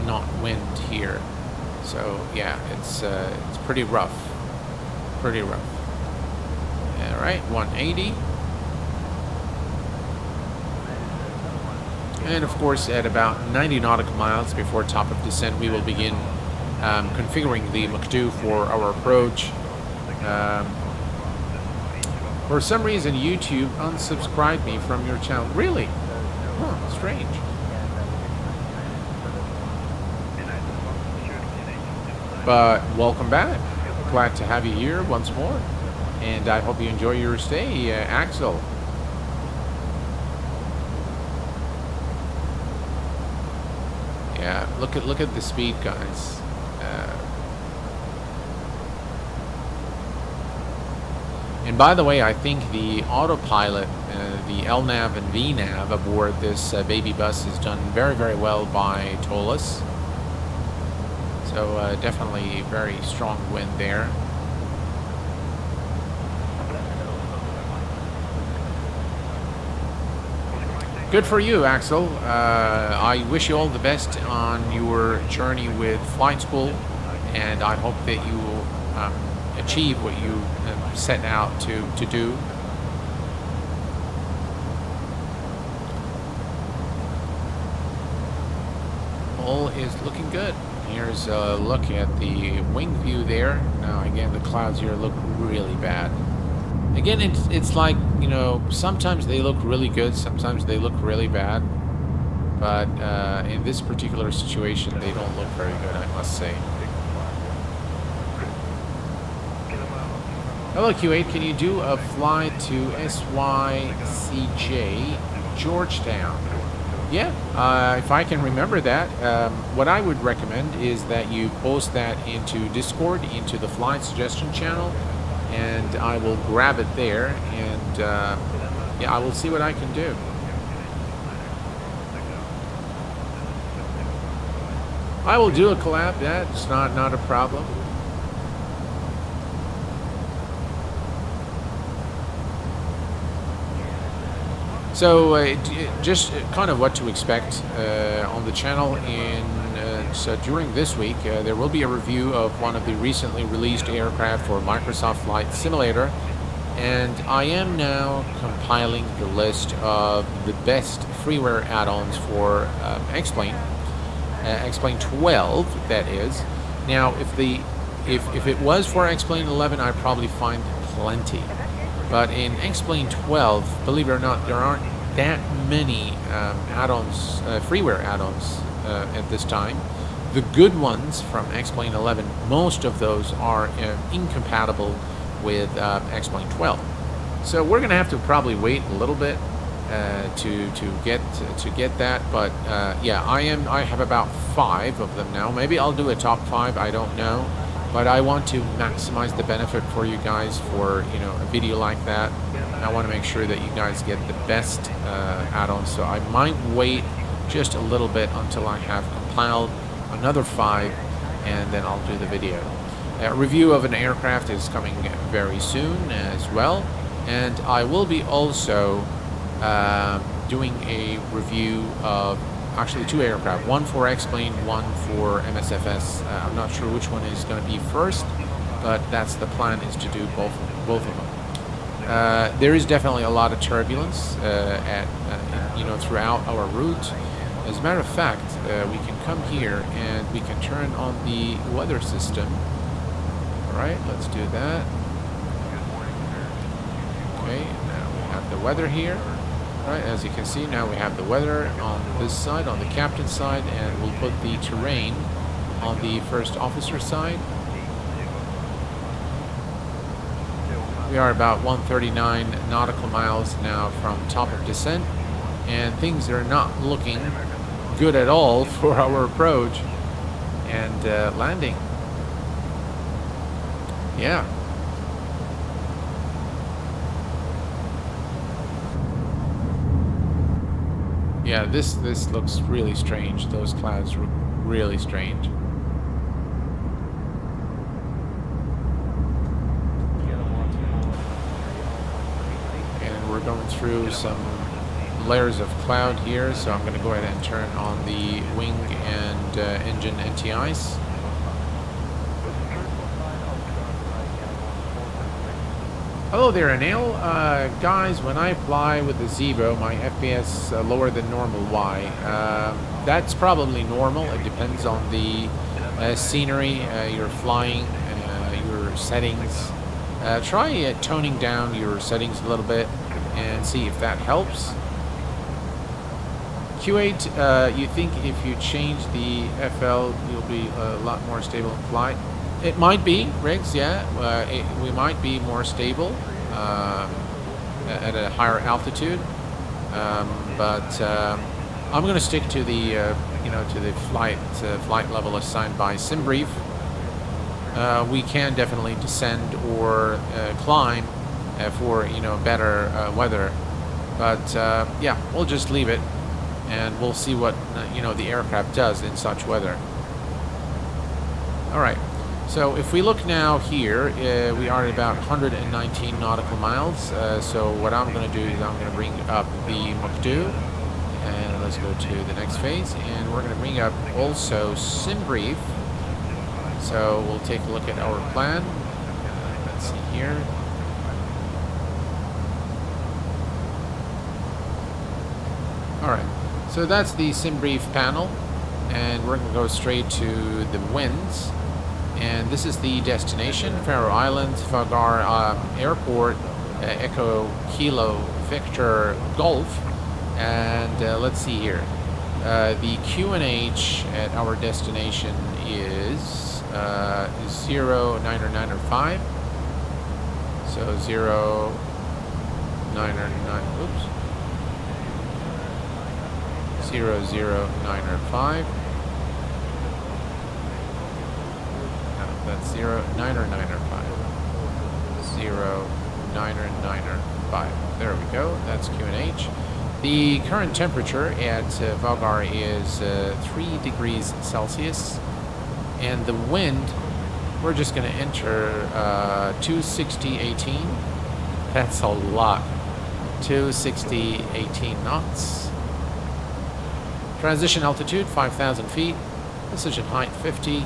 knot wind here. So yeah, it's pretty rough, pretty rough. All right, 180. And of course, at about 90 nautical miles before top of descent, we will begin configuring the McDo for our approach. For some reason, YouTube unsubscribed me from your channel. Really? Huh, strange. But welcome back. Glad to have you here once more. And I hope you enjoy your stay, Axel. Yeah, look at the speed, guys. And by the way, I think the autopilot, the LNAV and VNAV aboard this baby bus is done very, very well by Toliss. So definitely very strong wind there. Good for you, Axel. I wish you all the best on your journey with flight school, and I hope that you will achieve what you set out to do. All is looking good. Here's a look at the wing view there. Now again, the clouds here look really bad. Again, it's like, you know, sometimes they look really good, sometimes they look really bad. But in this particular situation, they don't look very good, I must say. Hello Q8, can you do a flight to SYCJ Georgetown? Yeah, if I can remember that. What I would recommend is that you post that into Discord, into the flight suggestion channel, and I will grab it there, and yeah, I will see what I can do. I will do a collab, that's not a problem. So just kind of what to expect on the channel. So during this week, there will be a review of one of the recently released aircraft for Microsoft Flight Simulator, and I am now compiling the list of the best freeware add-ons for X-Plane, X-Plane 12, that is. Now, if it was for X-Plane 11, I'd probably find plenty. But in X-Plane 12, believe it or not, there aren't that many add-ons, freeware add-ons at this time. The good ones from X-Plane 11, most of those are incompatible with X-Plane 12. So we're going to have to probably wait a little bit to get that. But yeah, I have about 5 of them now. Maybe I'll do a top 5. I don't know. But I want to maximize the benefit for you guys for, you know, a video like that. I want to make sure that you guys get the best add-ons. So I might wait just a little bit until I have compiled another 5, and then I'll do the video. A review of an aircraft is coming very soon as well. And I will be also doing a review of actually 2 aircraft, one for X-Plane, one for MSFS. I'm not sure which one is going to be first, but that's the plan, is to do both of them. There is definitely a lot of turbulence you know, throughout our route. As a matter of fact, we can come here and we can turn on the weather system. All right, let's do that. Okay, now we have the weather here. Right, as you can see, now we have the weather on this side, on the captain's side, and we'll put the terrain on the first officer side. We are about 139 nautical miles now from top of descent, and things are not looking good at all for our approach and landing. Yeah. Yeah, this looks really strange. Those clouds look really strange. we're going through some layers of cloud here, so I'm going to go ahead and turn on the wing and engine NTIs. Hello there, Anil. Guys, when I fly with the Zevo, my FPS lower than normal. Why? That's probably normal. It depends on the scenery you're flying, your settings. Try toning down your settings a little bit and see if that helps. Q8, you think if you change the FL, you'll be a lot more stable in flight? It might be, Riggs, yeah. We might be more stable at a higher altitude, but I'm going to stick to the, to the flight level assigned by SimBrief. We can definitely descend or climb for better weather, but yeah, we'll just leave it, and we'll see what the aircraft does in such weather. All right. So if we look now here, we are at about 119 nautical miles. So what I'm going to do is I'm going to bring up the McDo, and let's go to the next phase, and we're going to bring up also SimBrief. So we'll take a look at our plan. Let's see here. All right. So that's the SimBrief panel, and we're going to go straight to the winds. And this is the destination, Faroe Islands, Vágar Airport, Echo Kilo Victor Golf. And let's see here. The QNH at our destination is 0905. So 0909, oops. 00905. That's 090905. 090905. There we go. That's QNH. The current temperature at Vágar is 3 degrees Celsius. And the wind, we're just going to enter 260.18. That's a lot. 260.18 knots. Transition altitude 5,000 feet. Precision height 50.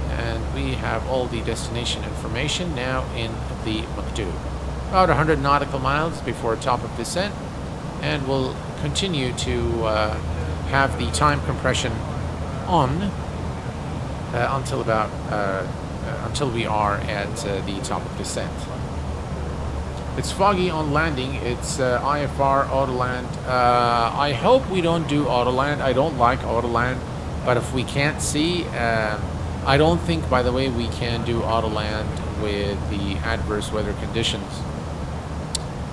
And we have all the destination information now in the McDo. About 100 nautical miles before top of descent, and we'll continue to have the time compression on until about until we are at the top of descent. It's foggy on landing. It's IFR Autoland. I hope we don't do Autoland. I don't like Autoland, but if we can't see. I don't think, by the way, we can do Autoland with the adverse weather conditions.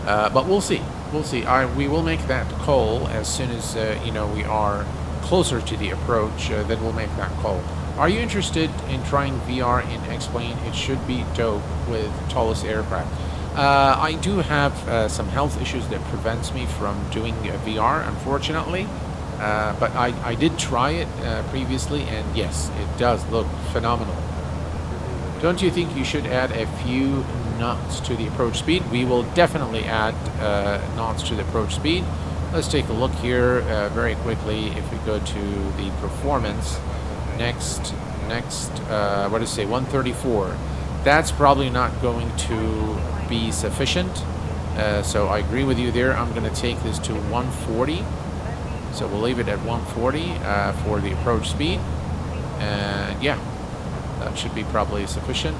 But we'll see. We'll see. We will make that call as soon as we are closer to the approach. Then we'll make that call. Are you interested in trying VR in X-Plane? It should be dope with Toliss aircraft. I do have some health issues that prevents me from doing VR, unfortunately. But I did try it previously, and yes, it does look phenomenal. Don't you think you should add a few knots to the approach speed? We will definitely add knots to the approach speed. Let's take a look here very quickly. If we go to the performance, next, what does it say, 134. That's probably not going to be sufficient. So I agree with you there. I'm going to take this to 140. So we'll leave it at 140 for the approach speed. And yeah, that should be probably sufficient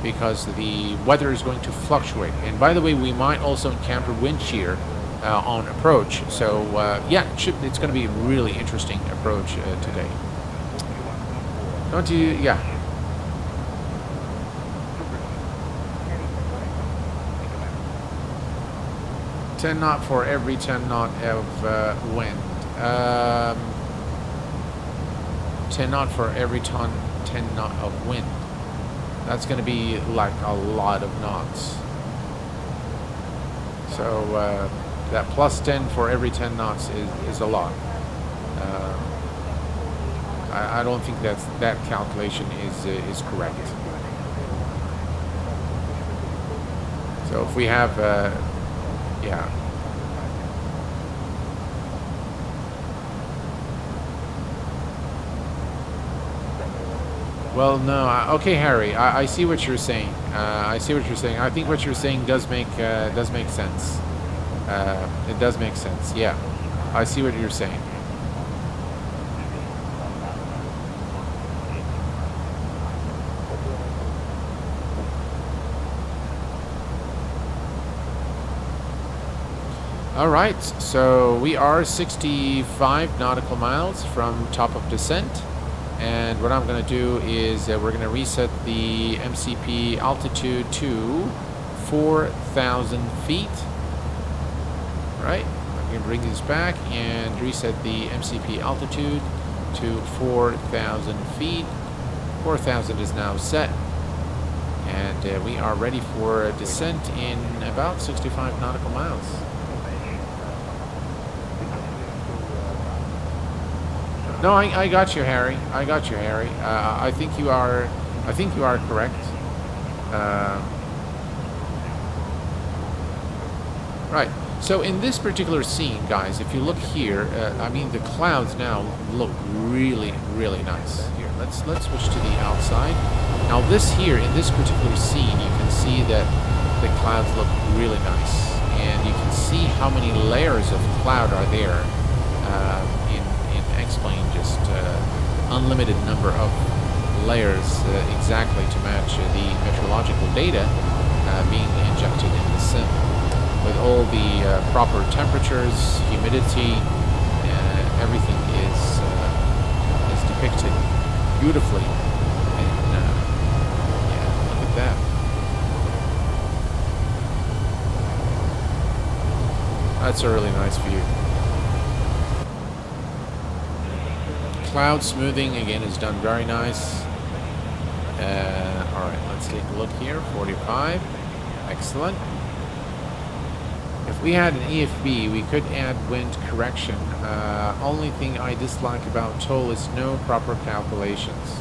because the weather is going to fluctuate. And by the way, we might also encounter wind shear on approach. So yeah, it's going to be a really interesting approach today. Don't you? Yeah. $10 knot for every 10 knot of wind. 10 knot for every 10 knot of wind. That's going to be like a lot of knots. So that plus 10 for every 10 knots is a lot. I don't think that calculation is correct. So if we have, yeah. Well, no. Okay, Harry. I see what you're saying. I see what you're saying. I think what you're saying does make sense. It does make sense. Yeah, I see what you're saying. All right. So we are 65 nautical miles from top of descent. And what I'm going to do is we're going to reset the MCP altitude to 4,000 feet. Right? I'm going to bring this back and reset the MCP altitude to 4,000 feet. 4,000 is now set. And we are ready for a descent in about 65 nautical miles. No, I got you, Harry. I got you, Harry. I think you are correct. Right. So in this particular scene, guys, if you look here, I mean the clouds now look really, really nice. Here, let's switch to the outside. Now this here in this particular scene, you can see that the clouds look really nice, and you can see how many layers of cloud are there. Explain just unlimited number of layers exactly to match the meteorological data being injected in the sim with all the proper temperatures, humidity, everything is depicted beautifully. And yeah, look at that. That's a really nice view. Cloud smoothing again is done very nice. All right, let's take a look here. 45, excellent. If we had an EFB, we could add wind correction. Only thing I dislike about Toll is no proper calculations.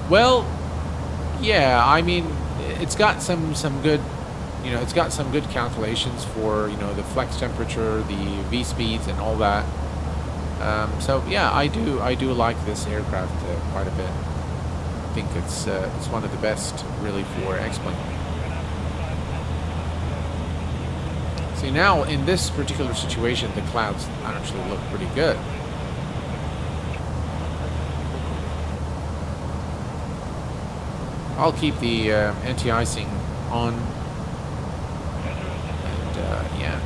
Well, yeah, I mean, it's got some good, you know, it's got some good calculations for, you know, the flex temperature, the V speeds, and all that. So yeah, I do like this aircraft quite a bit. I think it's one of the best really for X-plane. See, now in this particular situation, the clouds actually look pretty good. I'll keep the anti-icing on, and yeah.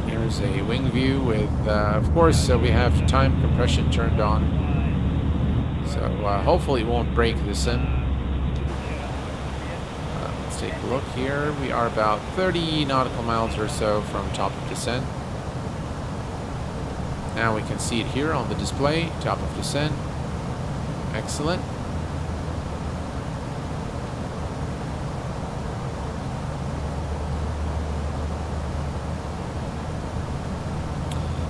Here's a wing view with, of course, we have time compression turned on, so hopefully it won't break the sim. Let's take a look here. We are about 30 nautical miles or so from top of descent. Now we can see it here on the display, top of descent. Excellent.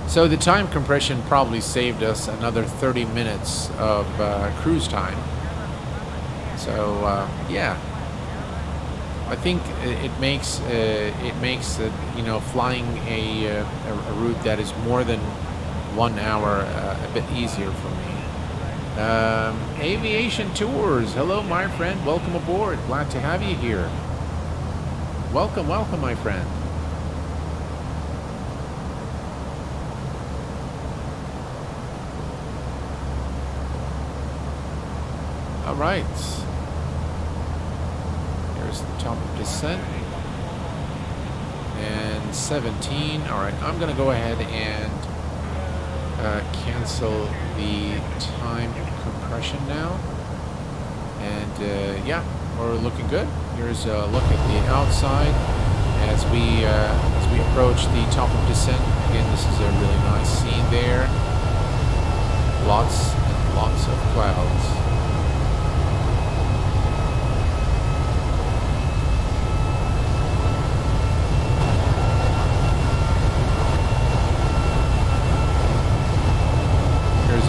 So the time compression probably saved us another 30 minutes of cruise time. So yeah, I think it makes you know, flying a route that is more than 1 hour a bit easier for me. Aviation Tours, hello my friend, welcome aboard. Glad to have you here. Welcome, welcome, my friend. All right, here's the top of descent, and 17. All right, I'm gonna go ahead and cancel the time compression now, and yeah, we're looking good. Here's a look at the outside as we approach the top of descent. Again, this is a really nice scene there. Lots and lots of clouds.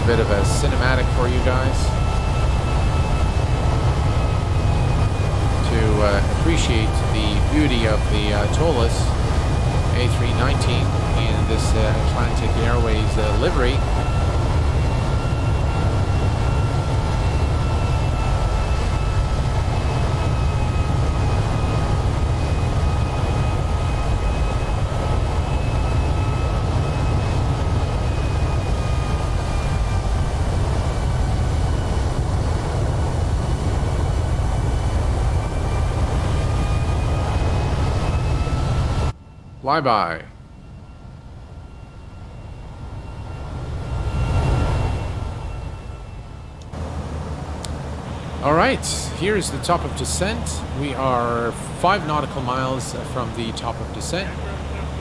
Bit of a cinematic for you guys. appreciate the beauty of the Toliss A319 in this Atlantic Airways livery. Flyby. All right, here's the top of descent. We are 5 nautical miles from the top of descent,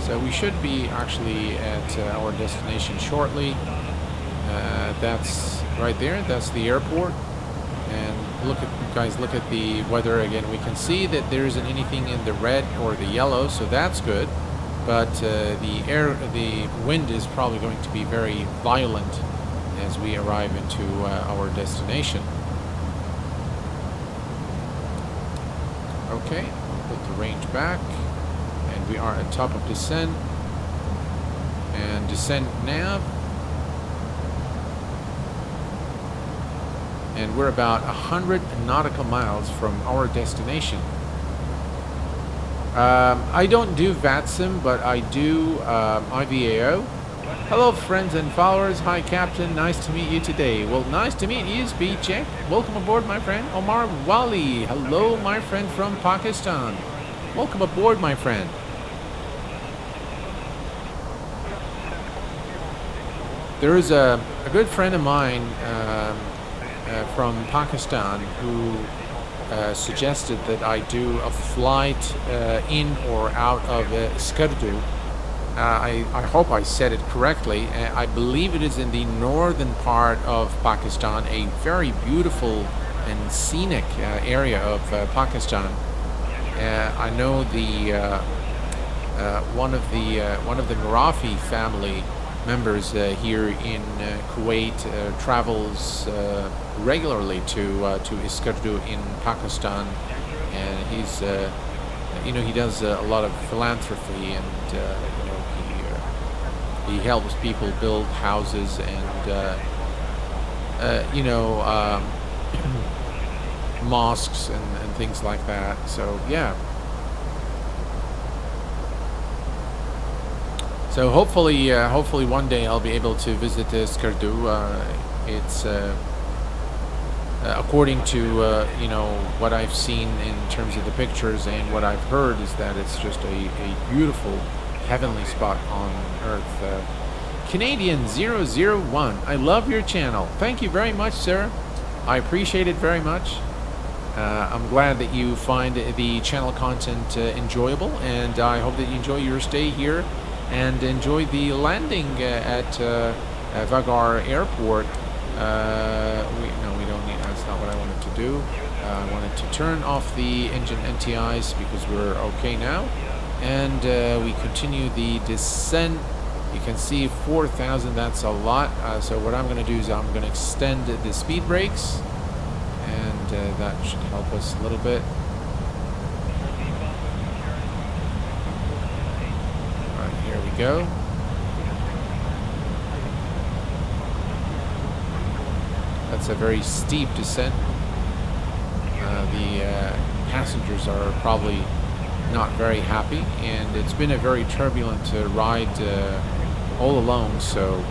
so we should be actually at our destination shortly. That's right there. That's the airport. And look at, guys, look at the weather again. We can see that there isn't anything in the red or the yellow, so that's good. But the wind is probably going to be very violent as we arrive into our destination. Okay, put the range back, and we are at top of descent. And descent nav. And we're about 100 nautical miles from our destination. I don't do VATSIM, but I do IVAO. Hello, friends and followers. Hi, Captain. Nice to meet you today. Well, nice to meet you, Speedcheck. Welcome aboard, my friend. Omar Wali. Hello, my friend from Pakistan. Welcome aboard, my friend. There is a good friend of mine from Pakistan who suggested that I do a flight in or out of Skardu. I hope I said it correctly. I believe it is in the northern part of Pakistan, a very beautiful and scenic area of Pakistan. I know the one of the Marafi family members here in Kuwait travels regularly to Iskardu in Pakistan, and he's he does a lot of philanthropy, and he helps people build houses and mosques and things like that. So yeah. So hopefully one day I'll be able to visit Skardu. It's according to what I've seen in terms of the pictures and what I've heard is that it's just a beautiful, heavenly spot on Earth. Canadian 001, I love your channel. Thank you very much, sir. I appreciate it very much. I'm glad that you find the channel content enjoyable, and I hope that you enjoy your stay here and enjoy the landing at Vágar Airport. We don't need, that's not what I wanted to do. I wanted to turn off the engine NTIs because we're okay now. And we continue the descent. You can see 4,000, that's a lot. So what I'm going to do is I'm going to extend the speed brakes, and that should help us a little bit. Go. That's a very steep descent. The passengers are probably not very happy, and it's been a very turbulent ride all along. So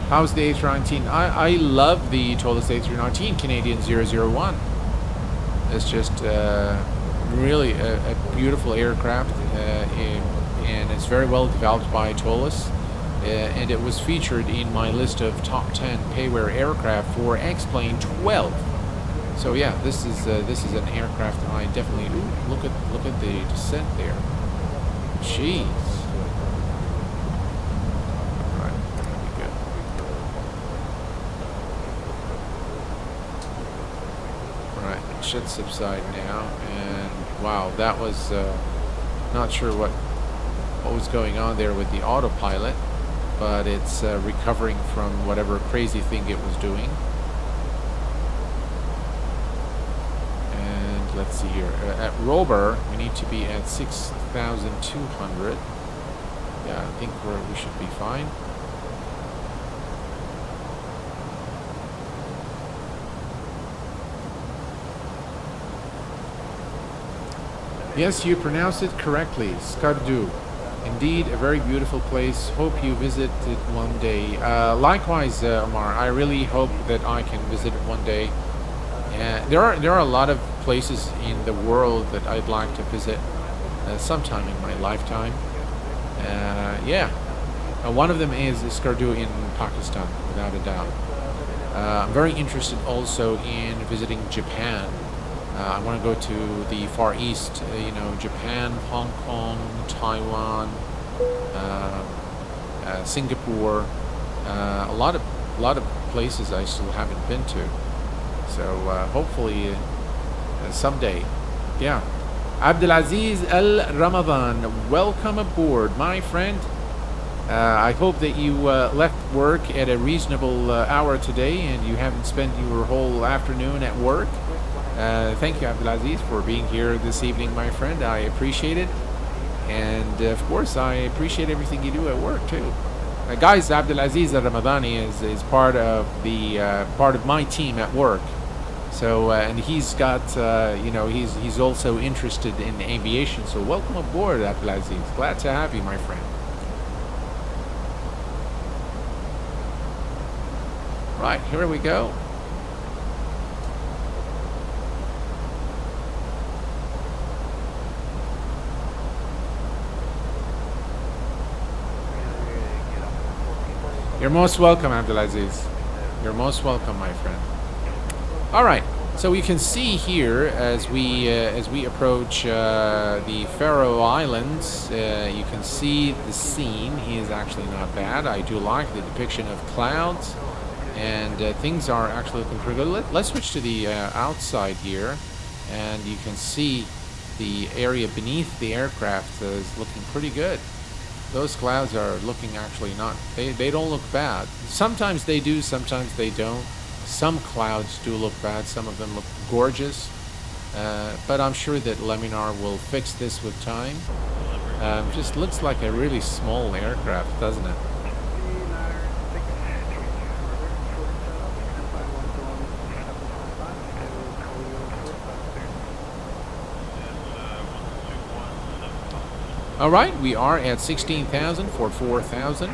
how's the A319? I love the Toliss A319 Canadian 001. It's just really a beautiful aircraft, and it's very well developed by Toliss, and it was featured in my list of top 10 payware aircraft for X-Plane 12. So yeah, this is an aircraft I definitely look at the descent there. Jeez. All right, there we go. All right, it should subside now, and wow, that was not sure what was going on there with the autopilot, but it's recovering from whatever crazy thing it was doing. And let's see here. At Rober, we need to be at 6,200. Yeah, I think we should be fine. Yes, you pronounced it correctly. Skardu. Indeed, a very beautiful place. Hope you visit it one day. Likewise, Omar. I really hope that I can visit it one day. There are a lot of places in the world that I'd like to visit sometime in my lifetime. Yeah, one of them is Skardu in Pakistan, without a doubt. I'm very interested also in visiting Japan. I want to go to the Far East, you know, Japan, Hong Kong, Taiwan, Singapore, a lot of places I still haven't been to. So hopefully someday, yeah. Abdulaziz Al Ramadan, welcome aboard, my friend. I hope that you left work at a reasonable hour today, and you haven't spent your whole afternoon at work. Thank you, Abdulaziz, for being here this evening, my friend. I appreciate it. And, of course, I appreciate everything you do at work, too. Guys, Abdulaziz Ramadani is part of my team at work. So, and he's got, you know, he's also interested in aviation. So welcome aboard, Abdulaziz. Glad to have you, my friend. Right, here we go. You're most welcome, Abdulaziz. You're most welcome, my friend. All right, so you can see here as we approach the Faroe Islands, you can see the scene is actually not bad. I do like the depiction of clouds, and things are actually looking pretty good. Let's switch to the outside here, and you can see the area beneath the aircraft is looking pretty good. Those clouds are looking actually not, they don't look bad. Sometimes they do, sometimes they don't. Some clouds do look bad, some of them look gorgeous. But I'm sure that Laminar will fix this with time. Just looks like a really small aircraft, doesn't it? All right, we are at 16,000 for 4,000,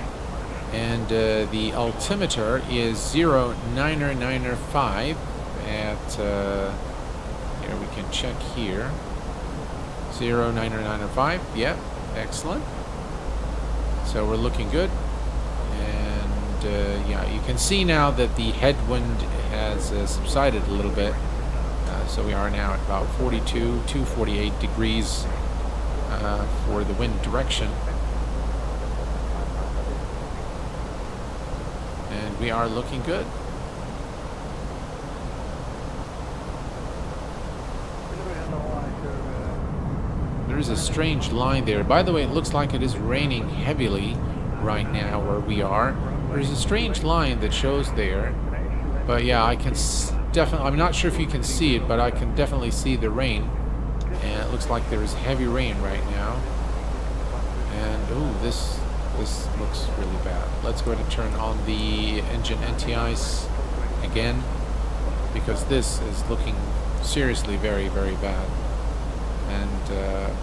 and the altimeter is 0995 at, here we can check here, 0995, yep, excellent. So we're looking good, and yeah, you can see now that the headwind has subsided a little bit, so we are now at about 42 to 48 degrees for the wind direction, and we are looking good. There is a strange line there. By the way, it looks like it is raining heavily right now where we are. There's a strange line that shows there, but yeah, I can definitely, I'm not sure if you can see it, but I can definitely see the rain. And it looks like there is heavy rain right now. And ooh, this looks really bad. Let's go ahead and turn on the engine anti-ice again, because this is looking seriously very, very bad. And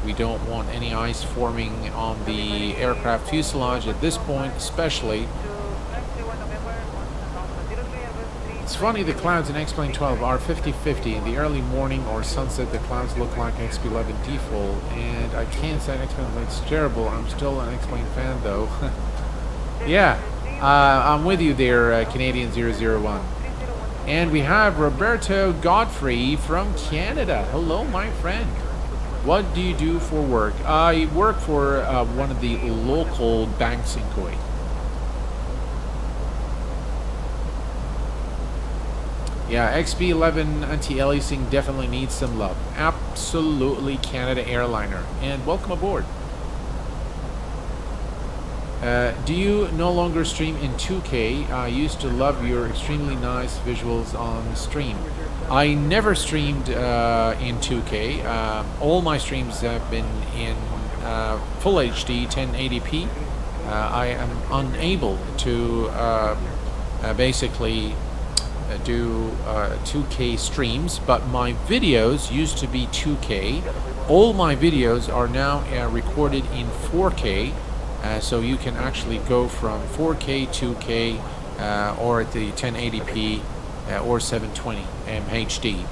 we don't want any ice forming on the aircraft fuselage at this point, especially. It's funny, the clouds in X-Plane 12 are 50-50. In the early morning or sunset, the clouds look like XP11 default, and I can't say X-Plane looks terrible. I'm still an X-Plane fan, though. Yeah, I'm with you there, Canadian 001. And we have Roberto Godfrey from Canada. Hello, my friend. What do you do for work? I work for one of the local banks in Kuwait. Yeah, XB11 anti-aliasing definitely needs some love. Absolutely Canada airliner. And welcome aboard. Do you no longer stream in 2K? I used to love your extremely nice visuals on stream. I never streamed in 2K. All my streams have been in full HD 1080p. I am unable to basically do 2K streams, but my videos used to be 2K. All my videos are now recorded in 4K. So you can actually go from 4K, 2K, or at the 1080p or 720 HD,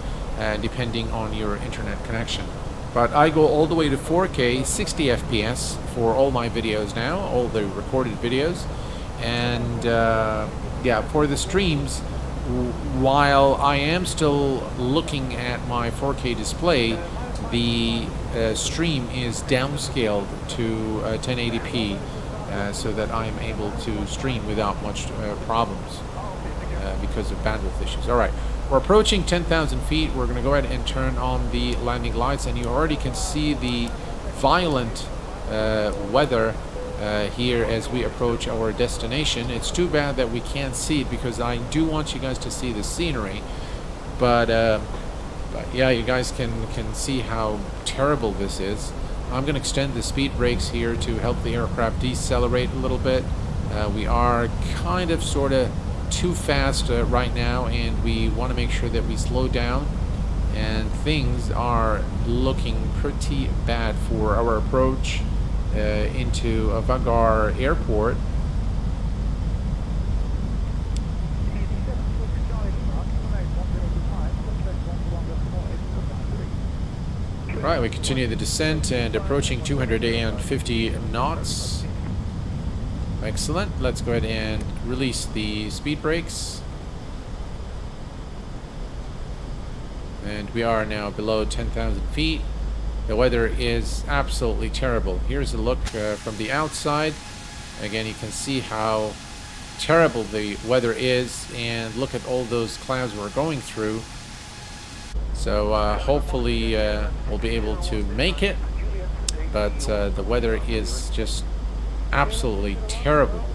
depending on your internet connection. But I go all the way to 4K, 60 FPS for all my videos now, all the recorded videos. And yeah, for the streams, while I am still looking at my 4K display, the stream is downscaled to 1080p so that I'm able to stream without much problems because of bandwidth issues. Alright, we're approaching 10,000 feet. We're going to go ahead and turn on the landing lights, and you already can see the violent weather here as we approach our destination. It's too bad that we can't see it because I do want you guys to see the scenery, but yeah, you guys can see how terrible this is. I'm going to extend the speed brakes here to help the aircraft decelerate a little bit. We are kind of sort of too fast right now, and we want to make sure that we slow down, and things are looking pretty bad for our approach into Vágar airport. Right, we continue the descent and approaching 250 knots. Excellent. Let's go ahead and release the speed brakes. And we are now below 10,000 feet. The weather is absolutely terrible. Here's a look from the outside. Again, you can see how terrible the weather is, and look at all those clouds we're going through. So hopefully we'll be able to make it, but the weather is just absolutely terrible.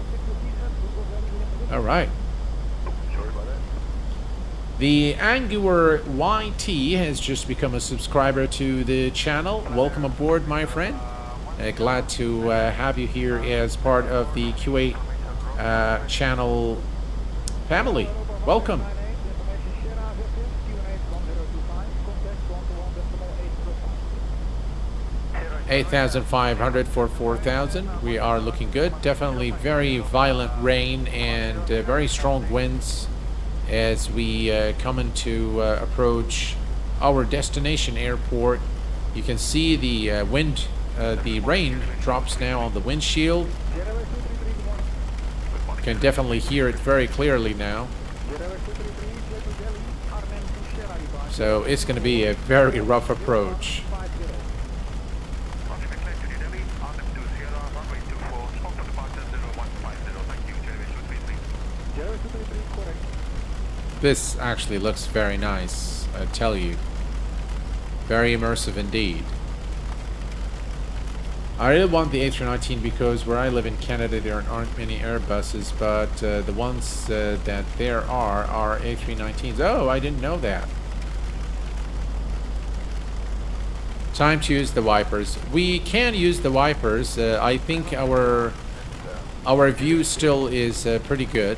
All right. The Angular YT has just become a subscriber to the channel. Welcome aboard, my friend. Glad to have you here as part of the Q8 channel family. Welcome. 8,500 for 4,000. We are looking good. Definitely very violent rain and very strong winds as we come into approach our destination airport. You can see the wind, the rain drops now on the windshield. You can definitely hear it very clearly now. So it's going to be a very rough approach. This actually looks very nice, I tell you. Very immersive indeed. I really want the A319 because where I live in Canada there aren't many Airbuses, but the ones that there are A319s. Oh, I didn't know that. Time to use the wipers. We can use the wipers. I think our view still is pretty good.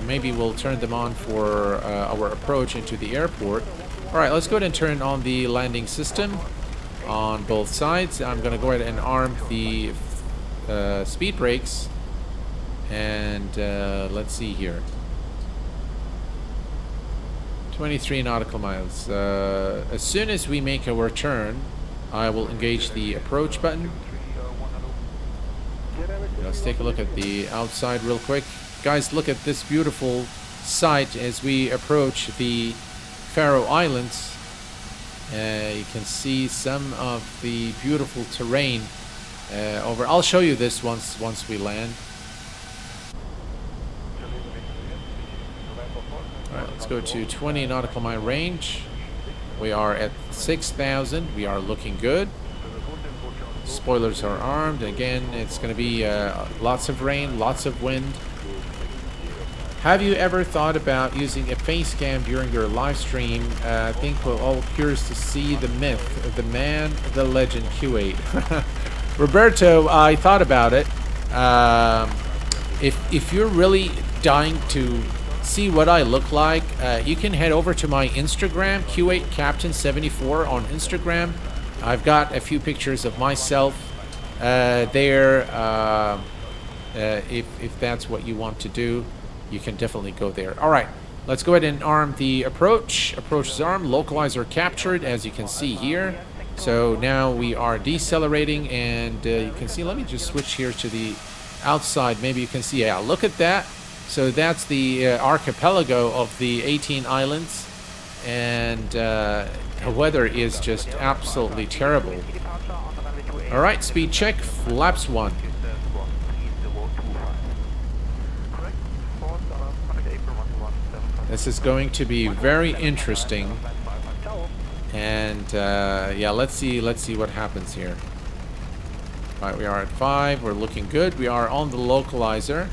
Maybe we'll turn them on for our approach into the airport. Alright, let's go ahead and turn on the landing system on both sides. I'm going to go ahead and arm the speed brakes. And let's see here. 23 nautical miles. As soon as we make our turn, I will engage the approach button. Let's take a look at the outside real quick. Guys, look at this beautiful sight as we approach the Faroe Islands. You can see some of the beautiful terrain over. I'll show you this once we land. Alright, let's go to 20 nautical mile range. We are at 6,000. We are looking good. Spoilers are armed. Again, it's going to be lots of rain, lots of wind. Have you ever thought about using a face cam during your live stream? I think we're all curious to see the myth of the man, the legend, Q8. Roberto, I thought about it. If you're really dying to see what I look like, you can head over to my Instagram, Q8 Captain 74 on Instagram. I've got a few pictures of myself there. If that's what you want to do, you can definitely go there. All right, let's go ahead and arm the approach. Approach is armed. Localizer captured, as you can see here. So now we are decelerating, and you can see. Let me just switch here to the outside. Maybe you can see. Yeah, look at that. So that's the archipelago of the 18 islands, and the weather is just absolutely terrible. All right, speed check, flaps 1. This is going to be very interesting, and yeah, let's see what happens here. All right, we are at 5. We're looking good. We are on the localizer,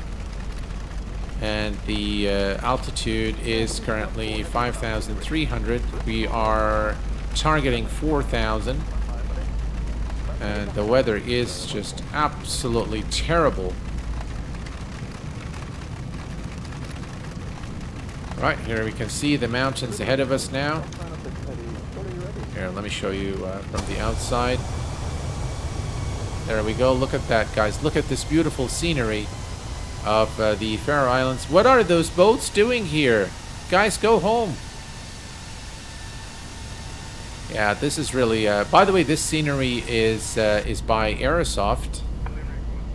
and the altitude is currently 5,300. We are targeting 4,000, and the weather is just absolutely terrible. Right, here we can see the mountains ahead of us now. Here, let me show you from the outside. There we go. Look at that, guys. Look at this beautiful scenery of the Faroe Islands. What are those boats doing here? Guys, go home. Yeah, this is really... by the way, this scenery is by Aerosoft.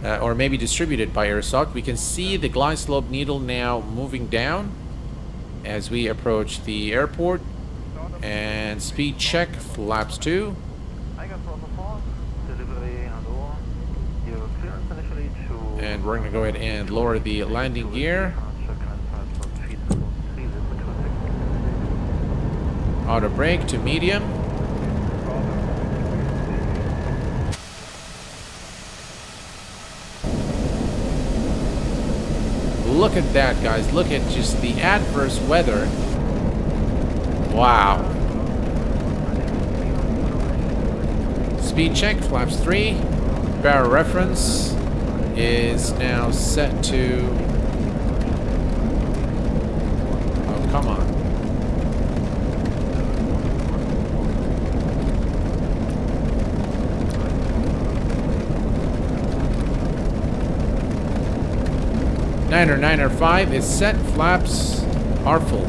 Or maybe distributed by Aerosoft. We can see the glide slope needle now moving down as we approach the airport. And speed check, flaps 2. And we're going to go ahead and lower the landing gear. Auto brake to medium. Look at that, guys. Look at just the adverse weather. Wow. Speed check, flaps 3. Barrel reference is now set to... Oh, come on. Niner 5 is set. Flaps are full.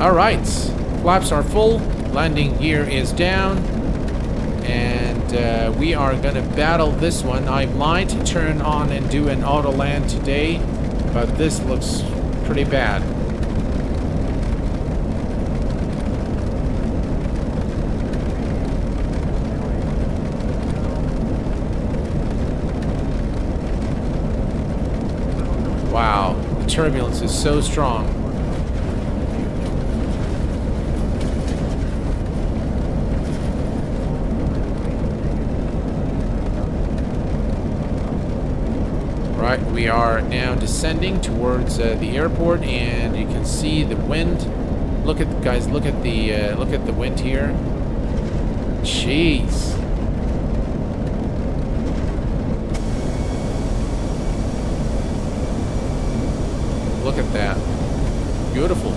All right, flaps are full. Landing gear is down, and we are going to battle this one. I might turn on and do an auto land today, but this looks pretty bad. Wow, the turbulence is so strong. Right, we are now descending towards the airport, and you can see the wind. Look at, guys, look at the wind here. Jeez. Look at that. Beautiful.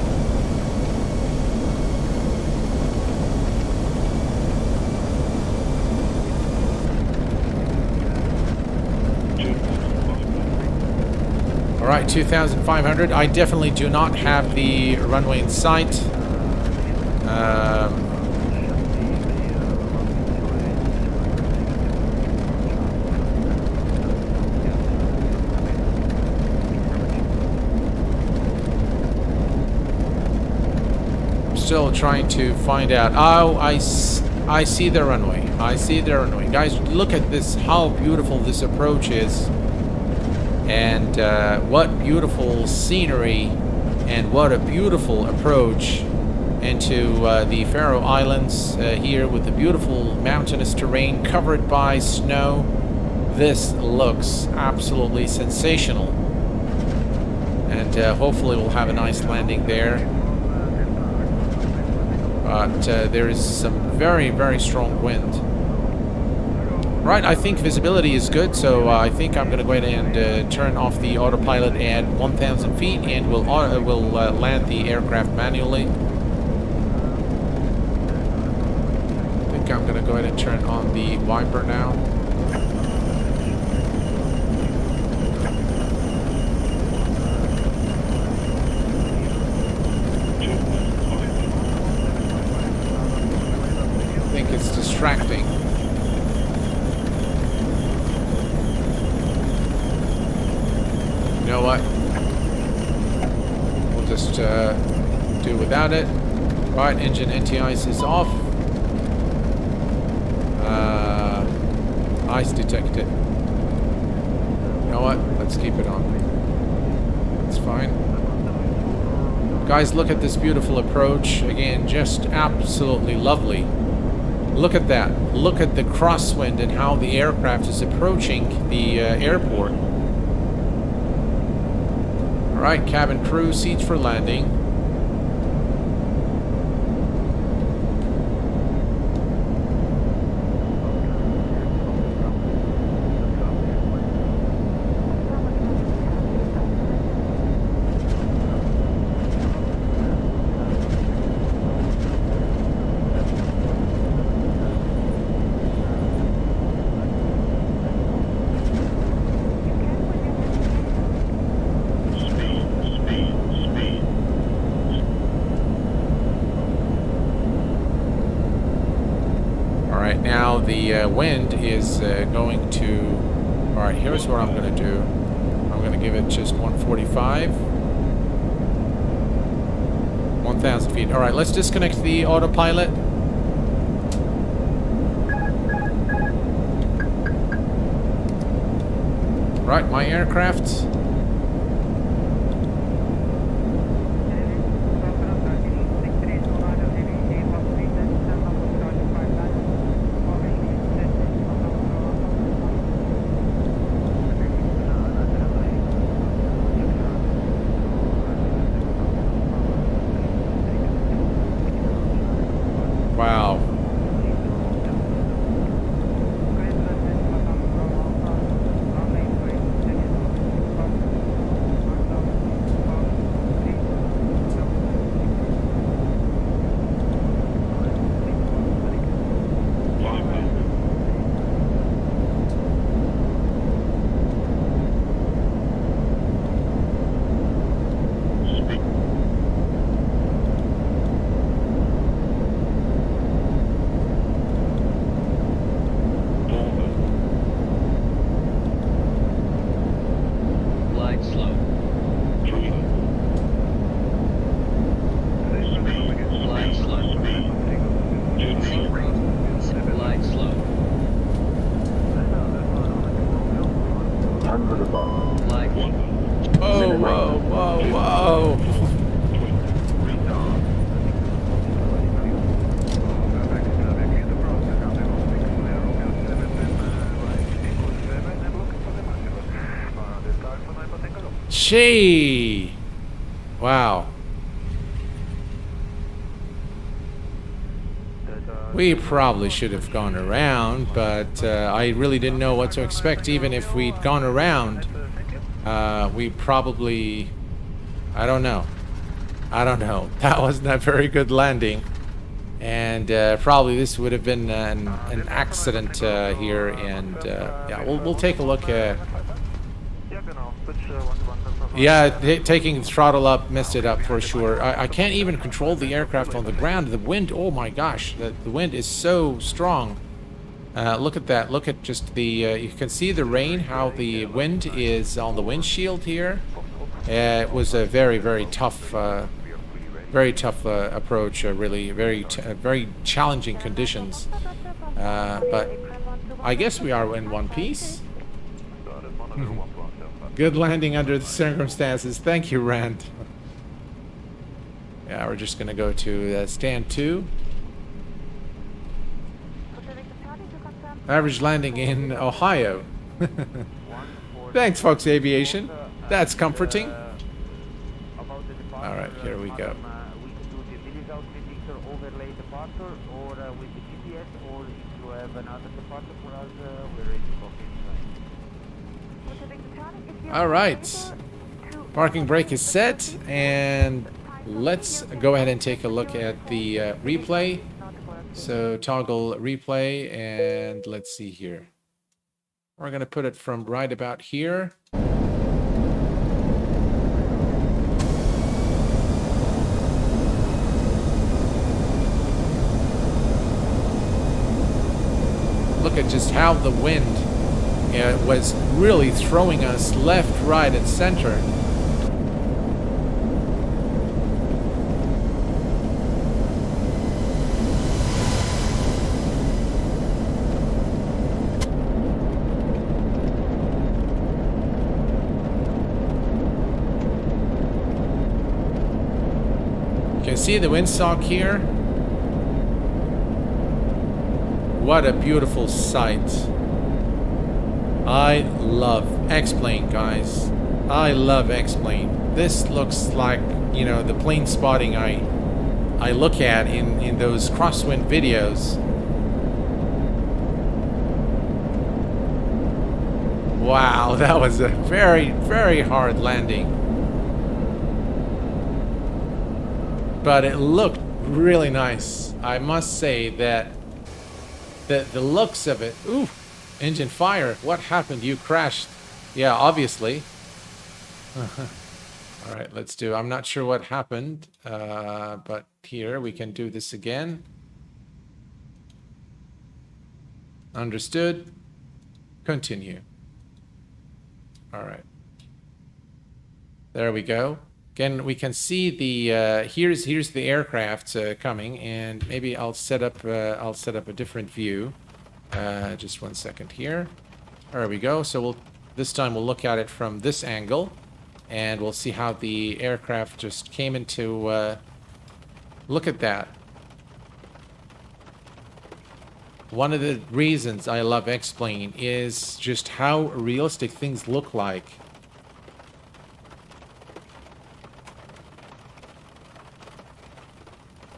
All right, 2,500. I definitely do not have the runway in sight. Still trying to find out. Oh, I see the runway. I see the runway. Guys, look at this, how beautiful this approach is. And what beautiful scenery, and what a beautiful approach. into the Faroe Islands here with the beautiful mountainous terrain covered by snow. This looks absolutely sensational. And hopefully we'll have a nice landing there. But there is some very, very strong wind. Right, I think visibility is good, so I think I'm going to go ahead and turn off the autopilot at 1,000 feet, and we'll land the aircraft manually. I think I'm going to go ahead and turn on the wiper now. I think it's distracting. You know what? We'll just do without it. Right, engine anti-ice is off. Ice detected. You know what? Let's keep it on. That's fine. Guys, look at this beautiful approach. Again, just absolutely lovely. Look at that. Look at the crosswind and how the aircraft is approaching the airport. Alright, cabin crew, seats for landing. Now the wind is going to... Alright, here's what I'm going to do. I'm going to give it just 145. 1,000 feet. Alright, let's disconnect the autopilot. Right, my aircraft. Wow. Whoa, whoa, whoa, whoa. Gee. Wow. We probably should have gone around, but I really didn't know what to expect. Even if we'd gone around, we probably... I don't know. That wasn't a very good landing. And probably this would have been an accident here. And yeah, we'll take a look at... Yeah, taking the throttle up messed it up for sure. I can't even control the aircraft on the ground. The wind, oh my gosh, the wind is so strong. Look at that. Look at just the, you can see the rain, how the wind is on the windshield here. It was a very, very tough approach, really, very challenging conditions. But I guess we are in one piece. Good landing under the circumstances. Thank you, Rand. Yeah, we're just gonna go to stand 2. Average landing in Ohio. Thanks, Fox Aviation. That's comforting. All right, here we go.
We can do the illegal predictor overlay departure, or with the GPS, or if you have another departure for us, we're ready to copy.
All right. Parking brake is set, and let's go ahead and take a look at the replay. So toggle replay, and let's see here. We're going to put it from right about here. Look at just how the wind was really throwing us left, right, and center. You can see the windsock here. What a beautiful sight. I love X-Plane, guys. I love X-Plane. This looks like, you know, the plane spotting I look at in those Crosswind videos. Wow, that was a very, very hard landing. But it looked really nice. I must say that the looks of it. Ooh, engine fire. What happened? You crashed. Yeah, obviously. All right, let's do. I'm not sure what happened, but here we can do this again. Understood. Continue. All right. There we go. Again, we can see the here's the aircraft coming, and maybe I'll set up a different view. Just 1 second here. There we go. So this time we'll look at it from this angle, and we'll see how the aircraft just came into. Look at that. One of the reasons I love X-Plane is just how realistic things look like.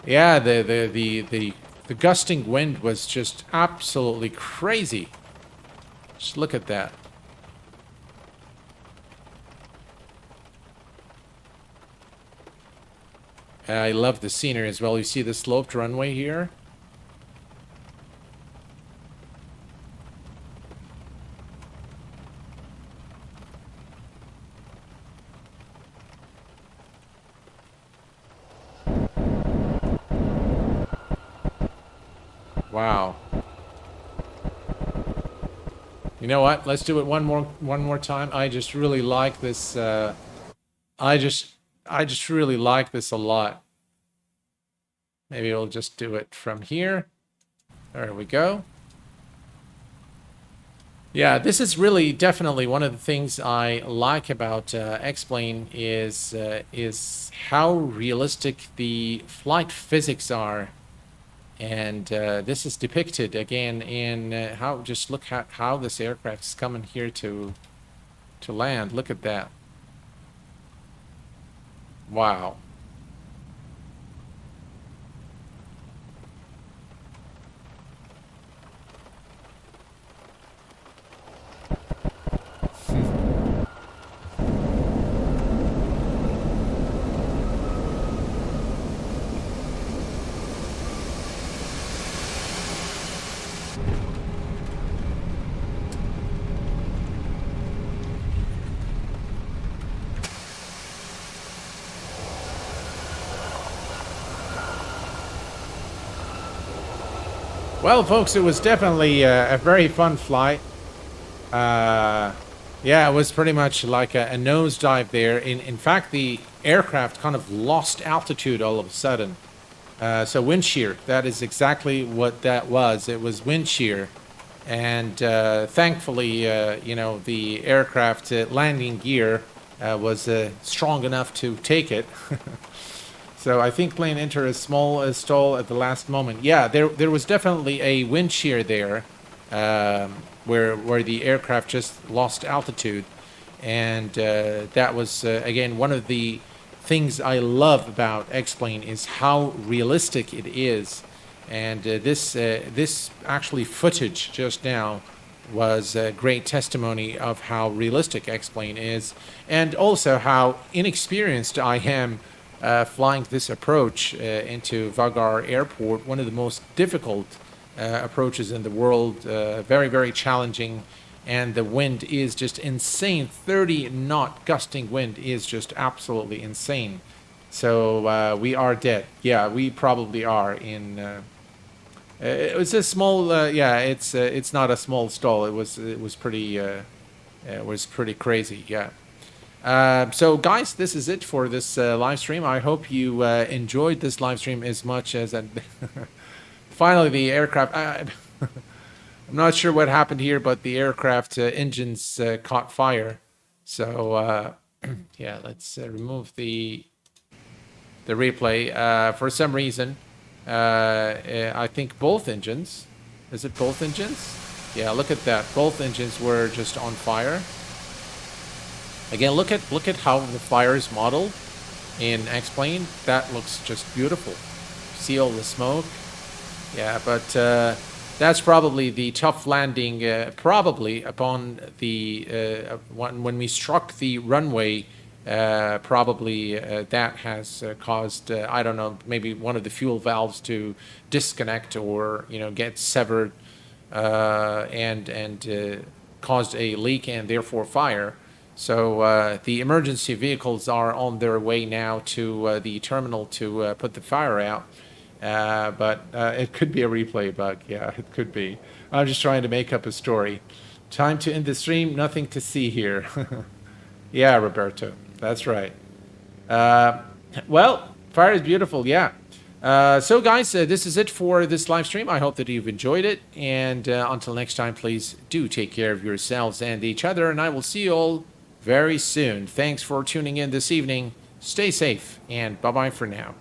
Yeah, the gusting wind was just absolutely crazy. Just look at that. I love the scenery as well. You see the sloped runway here? Wow. You know what? Let's do it one more time. I just really like this. I just really like this a lot. Maybe we'll just do it from here. There we go. Yeah, this is really definitely one of the things I like about X-Plane is how realistic the flight physics are. And this is depicted again in how, just look at how this aircraft is coming here to land. Look at that. Wow. Well, folks, it was definitely a very fun flight. Yeah, it was pretty much like a nosedive there. In fact, the aircraft kind of lost altitude all of a sudden. So wind shear, that is exactly what that was. It was wind shear. And thankfully, you know, the aircraft landing gear was strong enough to take it. So I think plane entered a small stall at the last moment. Yeah, there was definitely a wind shear there, where the aircraft just lost altitude, and that was again one of the things I love about X-Plane is how realistic it is, and this actually footage just now was a great testimony of how realistic X-Plane is, and also how inexperienced I am flying this approach into Vágar Airport, one of the most difficult approaches in the world, very, very challenging, and the wind is just insane. 30 knot gusting wind is just absolutely insane. So we are dead. Yeah, we probably are in... it's a small, yeah. It's not a small stall. It was pretty crazy. Yeah. So guys, this is it for this live stream. I hope you enjoyed this live stream as much as. Finally, the aircraft. I'm not sure what happened here, but the aircraft engines caught fire. So yeah, let's remove the replay. For some reason. I think both engines. Is it both engines? Yeah, look at that. Both engines were just on fire. Again, look at how the fire is modeled in X-Plane. That looks just beautiful. See all the smoke? Yeah, but that's probably the tough landing. Probably upon the when we struck the runway. Probably that has caused I don't know, maybe one of the fuel valves to disconnect or get severed and caused a leak and therefore fire. So the emergency vehicles are on their way now to the terminal to put the fire out. But it could be a replay bug. Yeah, it could be. I'm just trying to make up a story. Time to end the stream. Nothing to see here. Yeah, Roberto. That's right. Well, fire is beautiful, yeah. So guys, this is it for this live stream. I hope that you've enjoyed it. And until next time, please do take care of yourselves and each other. And I will see you all very soon. Thanks for tuning in this evening. Stay safe and bye-bye for now.